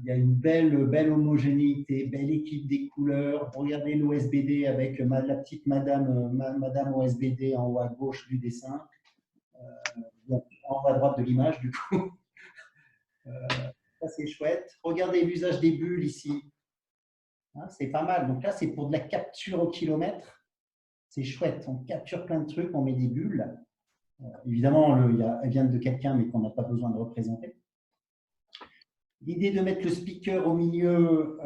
Il y a une belle homogénéité, belle équipe des couleurs. Regardez l'OSBD avec la petite madame OSBD en haut à gauche du dessin, en haut à droite de l'image du coup. Ça c'est chouette. Regardez l'usage des bulles ici. Hein, c'est pas mal. Donc là, c'est pour de la capture au kilomètre. c'est chouette. On capture plein de trucs, on met des bulles. Évidemment, elles viennent de quelqu'un, mais qu'on n'a pas besoin de représenter. L'idée de mettre le speaker au milieu,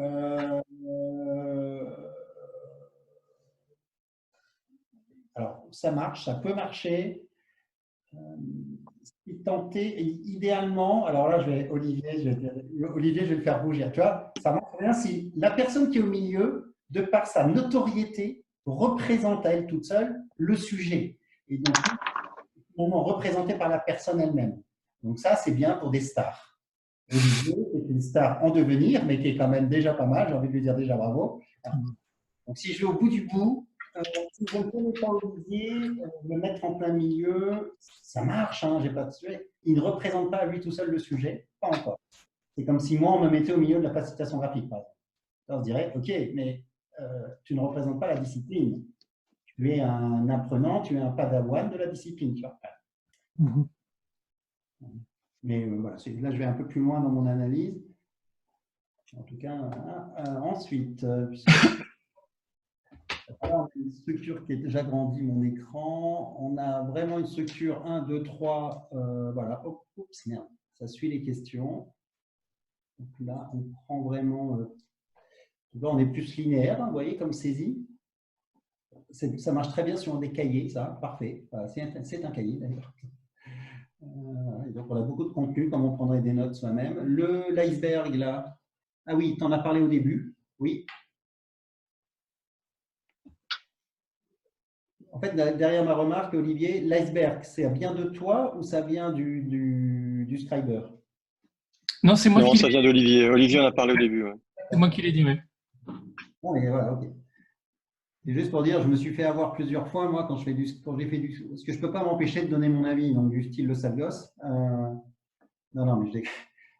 alors ça marche, ça peut marcher. Tenter, idéalement, alors là, Olivier, je vais le faire rougir. Tu vois, ça marche bien si la personne qui est au milieu, de par sa notoriété, représente à elle toute seule le sujet. Et donc, moment représenté par la personne elle-même. Donc ça, c'est bien pour des stars. Olivier est une star en devenir, mais qui est quand même déjà pas mal. J'ai envie de lui dire déjà bravo. Donc si je vais au bout du bout, si je ne connais pas Olivier, le mettre en plein milieu, ça marche, hein, j'ai pas de sujet. Il ne représente pas à lui tout seul le sujet, pas encore. C'est comme si moi, on me mettait au milieu de la facilitation graphique, par exemple. Alors, on se dirait, ok, mais tu ne représentes pas la discipline. Tu es un apprenant, tu es un padawan de la discipline. Tu vois. Mais voilà, là, je vais un peu plus loin dans mon analyse. En tout cas, ensuite, on a une structure qui est déjà grandie, mon écran. On a vraiment une structure 1, 2, 3. Voilà. Oups, merde. Ça suit les questions. Donc là, on prend vraiment. Là, on est plus linéaire, hein, vous voyez, comme saisie. Ça marche très bien sur des cahiers, ça. Parfait. C'est un cahier, d'ailleurs. Donc, on a beaucoup de contenu, comme on prendrait des notes soi-même. L'iceberg, là. Ah oui, tu en as parlé au début. Oui. En fait, derrière ma remarque, Olivier, l'iceberg, ça vient de toi ou ça vient du Scriber? Non, c'est moi Non, qui ça vient d'Olivier. Olivier en a parlé au début. Ouais. C'est moi qui l'ai dit, oui. Bon, mais voilà, ok. Et juste pour dire, je me suis fait avoir plusieurs fois, moi, quand j'ai fait du. Parce que je ne peux pas m'empêcher de donner mon avis, donc du style le sale gosse. Non, mais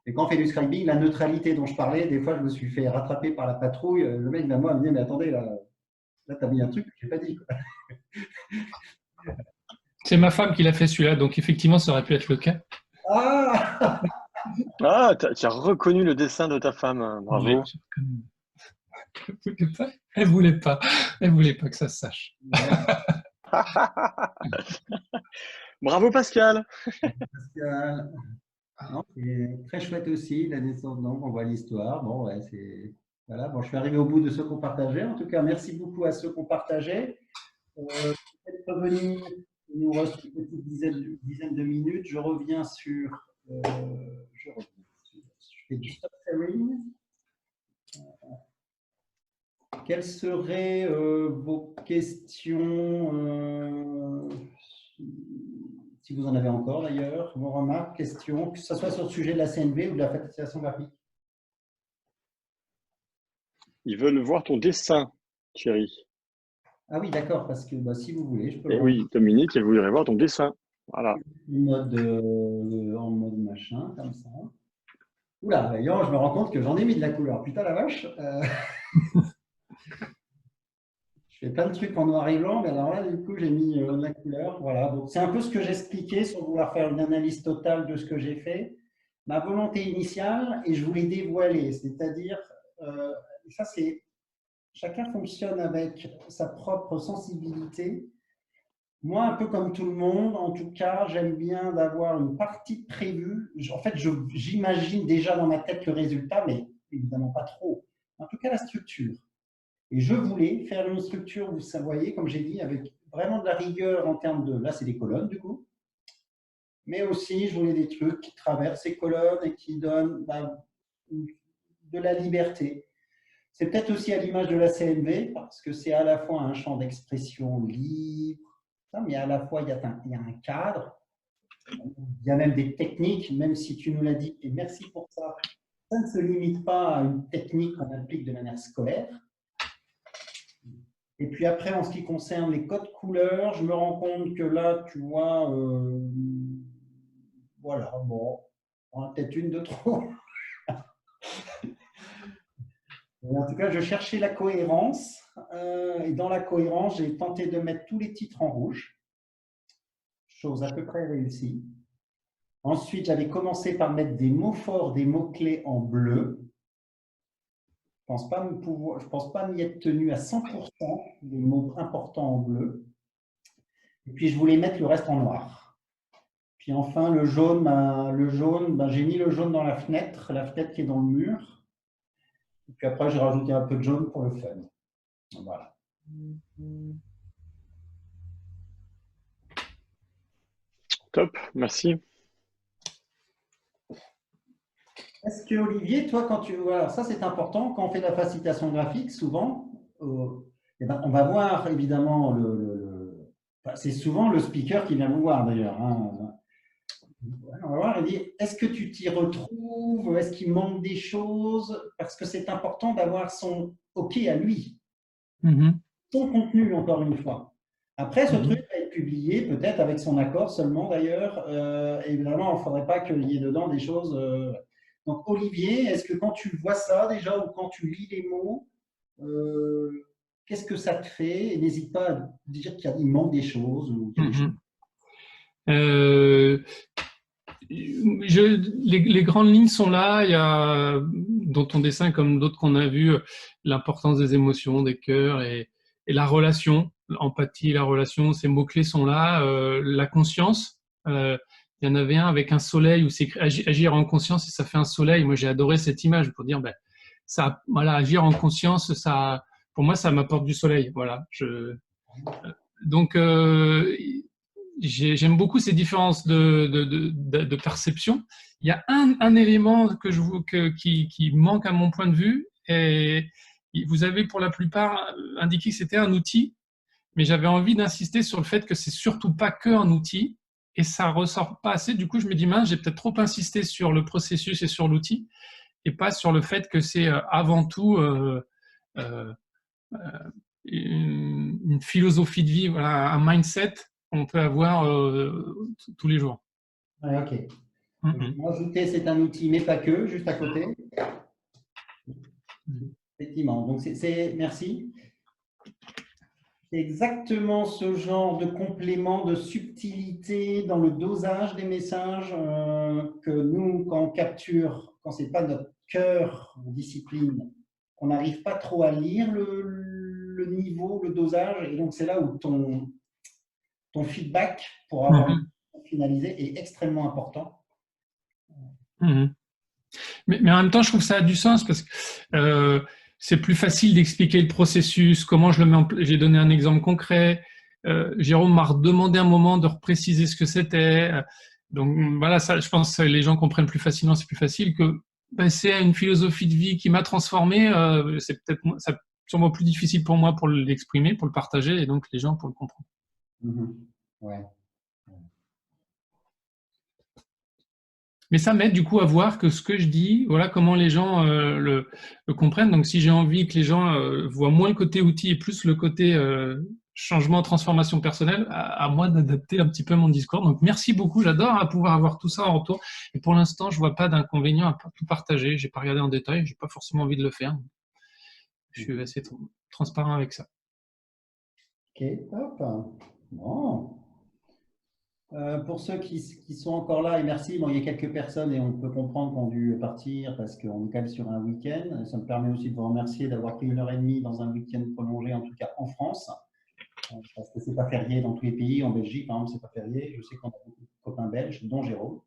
et quand on fait du scribing, la neutralité dont je parlais, des fois, je me suis fait rattraper par la patrouille. Le mec, moi, me dit, mais attendez, là tu as mis un truc que je n'ai pas dit. Quoi. C'est ma femme qui l'a fait celui-là, donc effectivement, ça aurait pu être le cas. Ah Tu as reconnu le dessin de ta femme. Bravo. Elle voulait pas. Elle voulait pas que ça se sache. Bravo Pascal. Pascal. C'est très chouette aussi, la naissance d'Ambre, on voit l'histoire. Bon, ouais, voilà. Bon, je suis arrivé au bout de ceux qu'on partageait. En tout cas, merci beaucoup à ceux qu'on partageait. Peut-être revenir, il nous reste une petite dizaine de minutes. Je reviens sur. Je fais du stop sharing. Quelles seraient vos questions si vous en avez encore d'ailleurs, vos remarques, questions, que ce soit sur le sujet de la CNV ou de la facilitation graphique? Ils veulent voir ton dessin, Thierry. Ah oui, d'accord, parce que si vous voulez, je peux le oui, Dominique, elle voudrait voir ton dessin. Voilà. en mode machin, comme ça. Oula, d'ailleurs, je me rends compte que j'en ai mis de la couleur. Putain, la vache. Je fais plein de trucs en noir et blanc, mais alors là, du coup, j'ai mis de la couleur. Voilà, donc c'est un peu ce que j'expliquais sans vouloir faire une analyse totale de ce que j'ai fait. Ma volonté initiale, et je voulais dévoiler, c'est-à-dire, ça c'est, chacun fonctionne avec sa propre sensibilité. Moi, un peu comme tout le monde, en tout cas, j'aime bien d'avoir une partie prévue. En fait, j'imagine déjà dans ma tête le résultat, mais évidemment pas trop. En tout cas, la structure. Et je voulais faire une structure, vous voyez, comme j'ai dit, avec vraiment de la rigueur en termes de… Là, c'est des colonnes, du coup. Mais aussi, je voulais des trucs qui traversent ces colonnes et qui donnent de la liberté. C'est peut-être aussi à l'image de la CNV, parce que c'est à la fois un champ d'expression libre, mais à la fois, il y a un cadre. Il y a même des techniques, même si tu nous l'as dit, et merci pour ça. Ça ne se limite pas à une technique qu'on applique de manière scolaire. Et puis après, en ce qui concerne les codes couleurs, je me rends compte que là, tu vois, voilà, bon, on a peut-être une de trop. En tout cas, je cherchais la cohérence. Et dans la cohérence, j'ai tenté de mettre tous les titres en rouge, chose à peu près réussie. Ensuite, j'avais commencé par mettre des mots forts, des mots-clés en bleu. je pense pas m'y être tenu à 100% des mots importants en bleu. Et puis, je voulais mettre le reste en noir. Puis enfin, le jaune, j'ai mis le jaune dans la fenêtre qui est dans le mur. Et puis après, j'ai rajouté un peu de jaune pour le fun. Voilà. Top, merci. Est-ce que Olivier, toi, alors ça c'est important, quand on fait de la facilitation graphique, souvent, eh ben, on va voir évidemment c'est souvent le speaker qui vient vous voir d'ailleurs. Hein. On va voir, il dit, est-ce que tu t'y retrouves? Est-ce qu'il manque des choses? Parce que c'est important d'avoir son OK à lui, son contenu, encore une fois. Après, ce truc va être publié, peut-être avec son accord seulement d'ailleurs. Évidemment, il ne faudrait pas qu'il y ait dedans des choses. Donc, Olivier, est-ce que quand tu vois ça déjà ou quand tu lis les mots, qu'est-ce que ça te fait? Et n'hésite pas à dire qu'il manque des choses ou quelque chose. Les grandes lignes sont là. Il y a dans ton dessin, comme d'autres qu'on a vu, l'importance des émotions, des cœurs et la relation, l'empathie, la relation, ces mots-clés sont là. La conscience, il y en avait un avec un soleil où c'est écrit agir en conscience et ça fait un soleil. Moi, j'ai adoré cette image pour dire, ça, voilà, agir en conscience, ça, pour moi, ça m'apporte du soleil. Voilà. Donc, j'aime beaucoup ces différences de perception. Il y a un élément qui manque à mon point de vue, et vous avez pour la plupart indiqué que c'était un outil, mais j'avais envie d'insister sur le fait que c'est surtout pas qu'un outil, et ça ressort pas assez. Du coup, je me dis, mince, j'ai peut-être trop insisté sur le processus et sur l'outil, et pas sur le fait que c'est avant tout une philosophie de vie, voilà, un mindset qu'on peut avoir tous les jours. Ouais, ok. Ajouter, c'est un outil, mais pas que, juste à côté. Effectivement. Donc, merci. C'est exactement ce genre de complément, de subtilité dans le dosage des messages que nous, quand on capture, quand ce n'est pas notre cœur de discipline, on n'arrive pas trop à lire le niveau, le dosage. Et donc, c'est là où ton feedback pour avoir finalisé est extrêmement important. Mais en même temps, je trouve que ça a du sens parce que c'est plus facile d'expliquer le processus, comment je le mets en place. J'ai donné un exemple concret. Jérôme m'a redemandé un moment de repréciser ce que c'était. Donc voilà, ça, je pense que les gens comprennent plus facilement, c'est plus facile que c'est une philosophie de vie qui m'a transformé. C'est peut-être sûrement plus difficile pour moi pour l'exprimer, pour le partager, et donc les gens pour le comprendre. Ouais. Mais ça m'aide du coup à voir que ce que je dis, voilà comment les gens le comprennent. Donc si j'ai envie que les gens voient moins le côté outil et plus le côté changement, transformation personnelle, à moi d'adapter un petit peu mon discours. Donc merci beaucoup, j'adore pouvoir avoir tout ça en retour. Et pour l'instant, je vois pas d'inconvénient à tout partager. J'ai pas regardé en détail, j'ai pas forcément envie de le faire. Je suis assez transparent avec ça. Ok, hop. Bon. Pour ceux qui sont encore là, et merci, bon, il y a quelques personnes et on peut comprendre qu'on a dû partir parce qu'on est quand même sur un week-end. Ça me permet aussi de vous remercier d'avoir pris 1h30 dans un week-end prolongé, en tout cas en France, parce que ce n'est pas férié dans tous les pays. En Belgique, par exemple, ce n'est pas férié. Je sais qu'on a beaucoup de copains belges, dont Jérôme.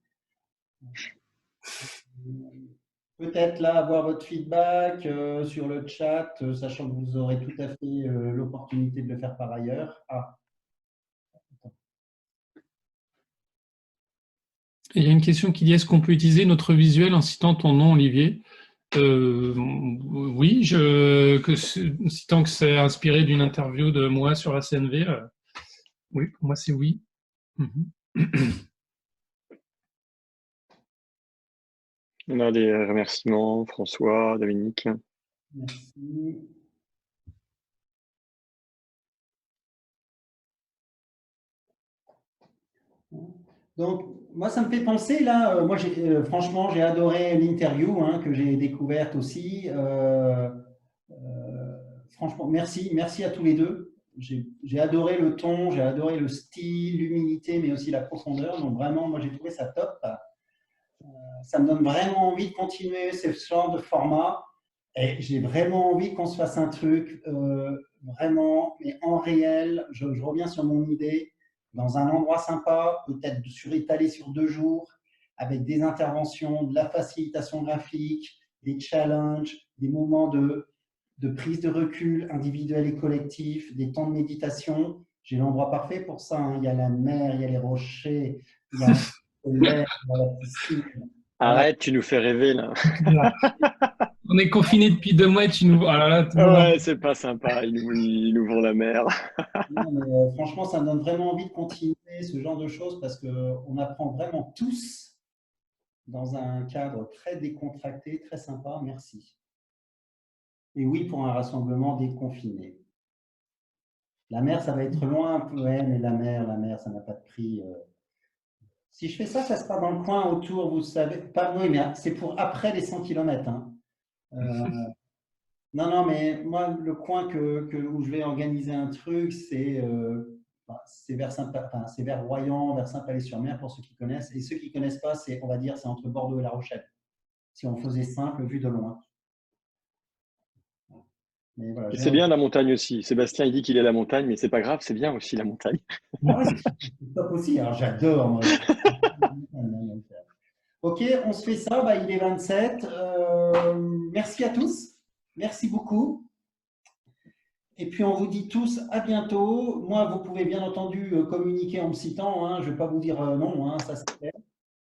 Peut-être là, avoir votre feedback sur le chat, sachant que vous aurez tout à fait l'opportunité de le faire par ailleurs. Il y a une question qui dit, est-ce qu'on peut utiliser notre visuel en citant ton nom, Olivier? Oui, citant que c'est inspiré d'une interview de moi sur la CNV, oui, pour moi c'est oui. On a des remerciements, François, Dominique. Merci. Donc, moi, ça me fait penser, là, moi, franchement, j'ai adoré l'interview que j'ai découverte aussi. Franchement, merci à tous les deux. J'ai adoré le ton, j'ai adoré le style, l'humilité, mais aussi la profondeur. Donc, vraiment, moi, j'ai trouvé ça top. Ça me donne vraiment envie de continuer ce genre de format. Et j'ai vraiment envie qu'on se fasse un truc, vraiment, mais en réel, je reviens sur mon idée, dans un endroit sympa, peut-être étalé sur 2 jours, avec des interventions, de la facilitation graphique, des challenges, des moments de prise de recul individuel et collectif, des temps de méditation. J'ai l'endroit parfait pour ça, hein. Il y a la mer, il y a les rochers, il y a un l'air, il y a la piscine. Voilà. Arrête, tu nous fais rêver là. On est confinés depuis 2 mois et tu nous… Oh là là, tout le monde… Ouais, c'est pas sympa, ils nous vont la mer. Non, mais, franchement, ça me donne vraiment envie de continuer ce genre de choses parce qu'on apprend vraiment tous dans un cadre très décontracté, très sympa. Merci. Et oui, pour un rassemblement déconfiné. La mer, ça va être loin un peu, ouais, mais la mer, ça n'a pas de prix. Si je fais ça, ça sera dans le coin autour, vous savez, pas oui, mais c'est pour après les 100 km. Hein. Non, non, mais moi, le coin où je vais organiser un truc, c'est vers c'est vers Royan, vers Saint-Palais-sur-Mer, pour ceux qui connaissent. Et ceux qui ne connaissent pas, on va dire, c'est entre Bordeaux et La Rochelle. Si on faisait simple, vu de loin. Mais voilà, C'est bien la montagne aussi. Sébastien, il dit qu'il est à la montagne, mais c'est pas grave, c'est bien aussi la montagne. ouais, c'est top aussi. Alors, j'adore. Moi. Ok, on se fait ça. Bah, il est 27. Merci à tous. Merci beaucoup. Et puis, on vous dit tous à bientôt. Moi, vous pouvez bien entendu communiquer en me citant. Hein. Je ne vais pas vous dire non, hein, ça c'est clair.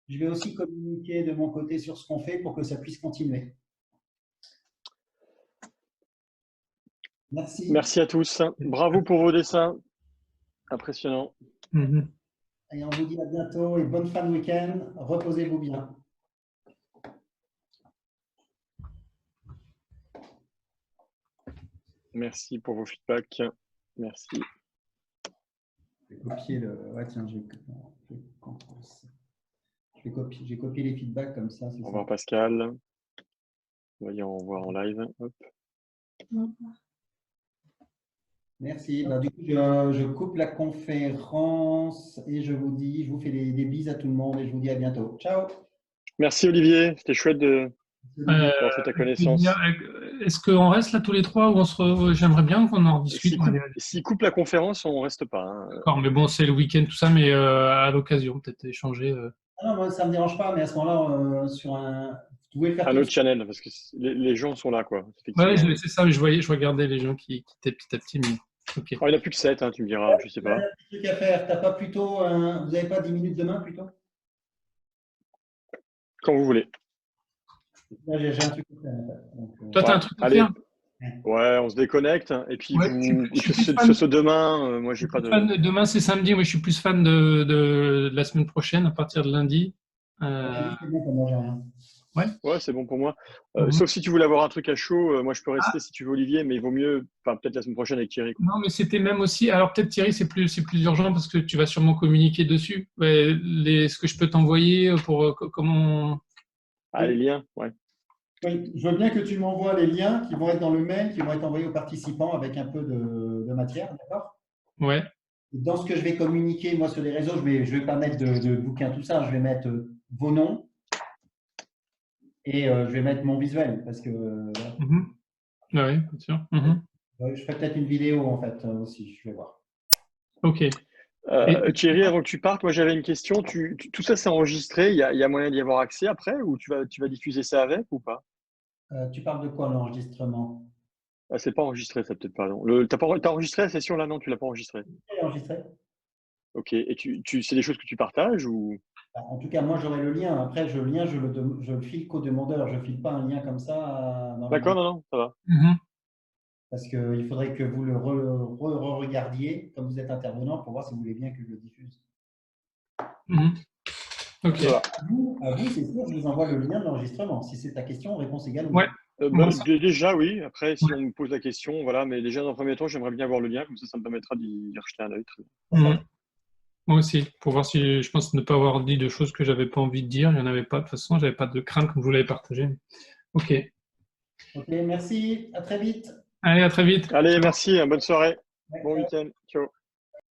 Je vais aussi communiquer de mon côté sur ce qu'on fait pour que ça puisse continuer. Merci. Merci à tous. Bravo pour vos dessins. Impressionnant. Et on vous dit à bientôt et bonne fin de week-end. Reposez-vous bien. Merci pour vos feedbacks. Merci. Je vais copier le. Ouais, tiens, j'ai copié les feedbacks comme ça. Au revoir Pascal. Voyons voir en live. Hop. Merci. Bah, du coup, je coupe la conférence et je vous fais des bises à tout le monde et je vous dis à bientôt. Ciao. Merci Olivier, c'était chouette d'avoir fait ta connaissance. Est-ce qu'on reste là tous les trois ou j'aimerais bien qu'on en discute. S'il coupe la conférence, on ne reste pas. Hein. D'accord, mais bon, c'est le week-end, tout ça, mais à l'occasion, peut-être échanger. Ah non, moi, ça ne me dérange pas, mais à ce moment-là, vous pouvez le faire un autre channel, parce que les gens sont là, quoi. Ouais, c'est ça, mais je regardais les gens qui quittaient petit à petit. Mais... Okay. Oh, il n'y en a plus que 7, hein, tu me diras, je ne sais pas. Il y a un petit truc à faire. T'as pas plutôt, vous n'avez pas 10 minutes demain plutôt? Quand vous voulez. Là, j'ai un truc à faire. Donc, toi, tu as un truc à faire? Ouais, on se déconnecte. Et puis, ce demain, moi, j'ai pas de. Demain, c'est samedi. Moi, je suis plus fan de la semaine prochaine, à partir de lundi. C'est bon pour moi, j'ai rien. Ouais, c'est bon pour moi. Sauf si tu voulais avoir un truc à chaud, moi je peux rester si tu veux Olivier, mais il vaut mieux, peut-être la semaine prochaine avec Thierry. Non, mais c'était même aussi. Alors peut-être Thierry, c'est plus urgent parce que tu vas sûrement communiquer dessus. Ce que je peux t'envoyer pour comment. Ah, les liens, ouais. Oui, je veux bien que tu m'envoies les liens qui vont être dans le mail, qui vont être envoyés aux participants avec un peu de matière, d'accord? Ouais. Dans ce que je vais communiquer, moi sur les réseaux, je vais pas mettre de bouquins, tout ça, je vais mettre vos noms. Et je vais mettre mon visuel parce que. Oui, bien sûr. Je ferai peut-être une vidéo en fait aussi, je vais voir. Ok. Thierry, avant que tu partes, moi j'avais une question. Tout ça c'est enregistré, il y a moyen d'y avoir accès après ou tu vas diffuser ça avec ou pas? Tu parles de quoi l'enregistrement? Ah, c'est pas enregistré, ça peut-être, pardon. T'as enregistré la session là? Non, tu l'as pas enregistrée. Enregistré. Ok, et c'est des choses que tu partages ou? En tout cas, moi j'aurai le lien. Après, le lien, je le file qu'au demandeur. Je ne file pas un lien comme ça. D'accord, non, ça va. Parce qu'il faudrait que vous le regardiez comme vous êtes intervenant pour voir si vous voulez bien que je le diffuse. Ok. À vous, c'est sûr, je vous envoie le lien de l'enregistrement. Si c'est ta question, réponse égale. Ouais. Déjà, oui. Après, si on me pose la question, voilà. Mais déjà, dans un premier temps, j'aimerais bien avoir le lien. Comme ça me permettra d'y rejeter un œil. Moi aussi, pour voir si je pense ne pas avoir dit de choses que j'avais pas envie de dire. Il n'y en avait pas. De toute façon, j'avais pas de crainte comme vous l'avez partagé. Ok. Ok, merci. À très vite. Allez, à très vite. Allez, merci. Bonne soirée. Bon week-end. Ciao.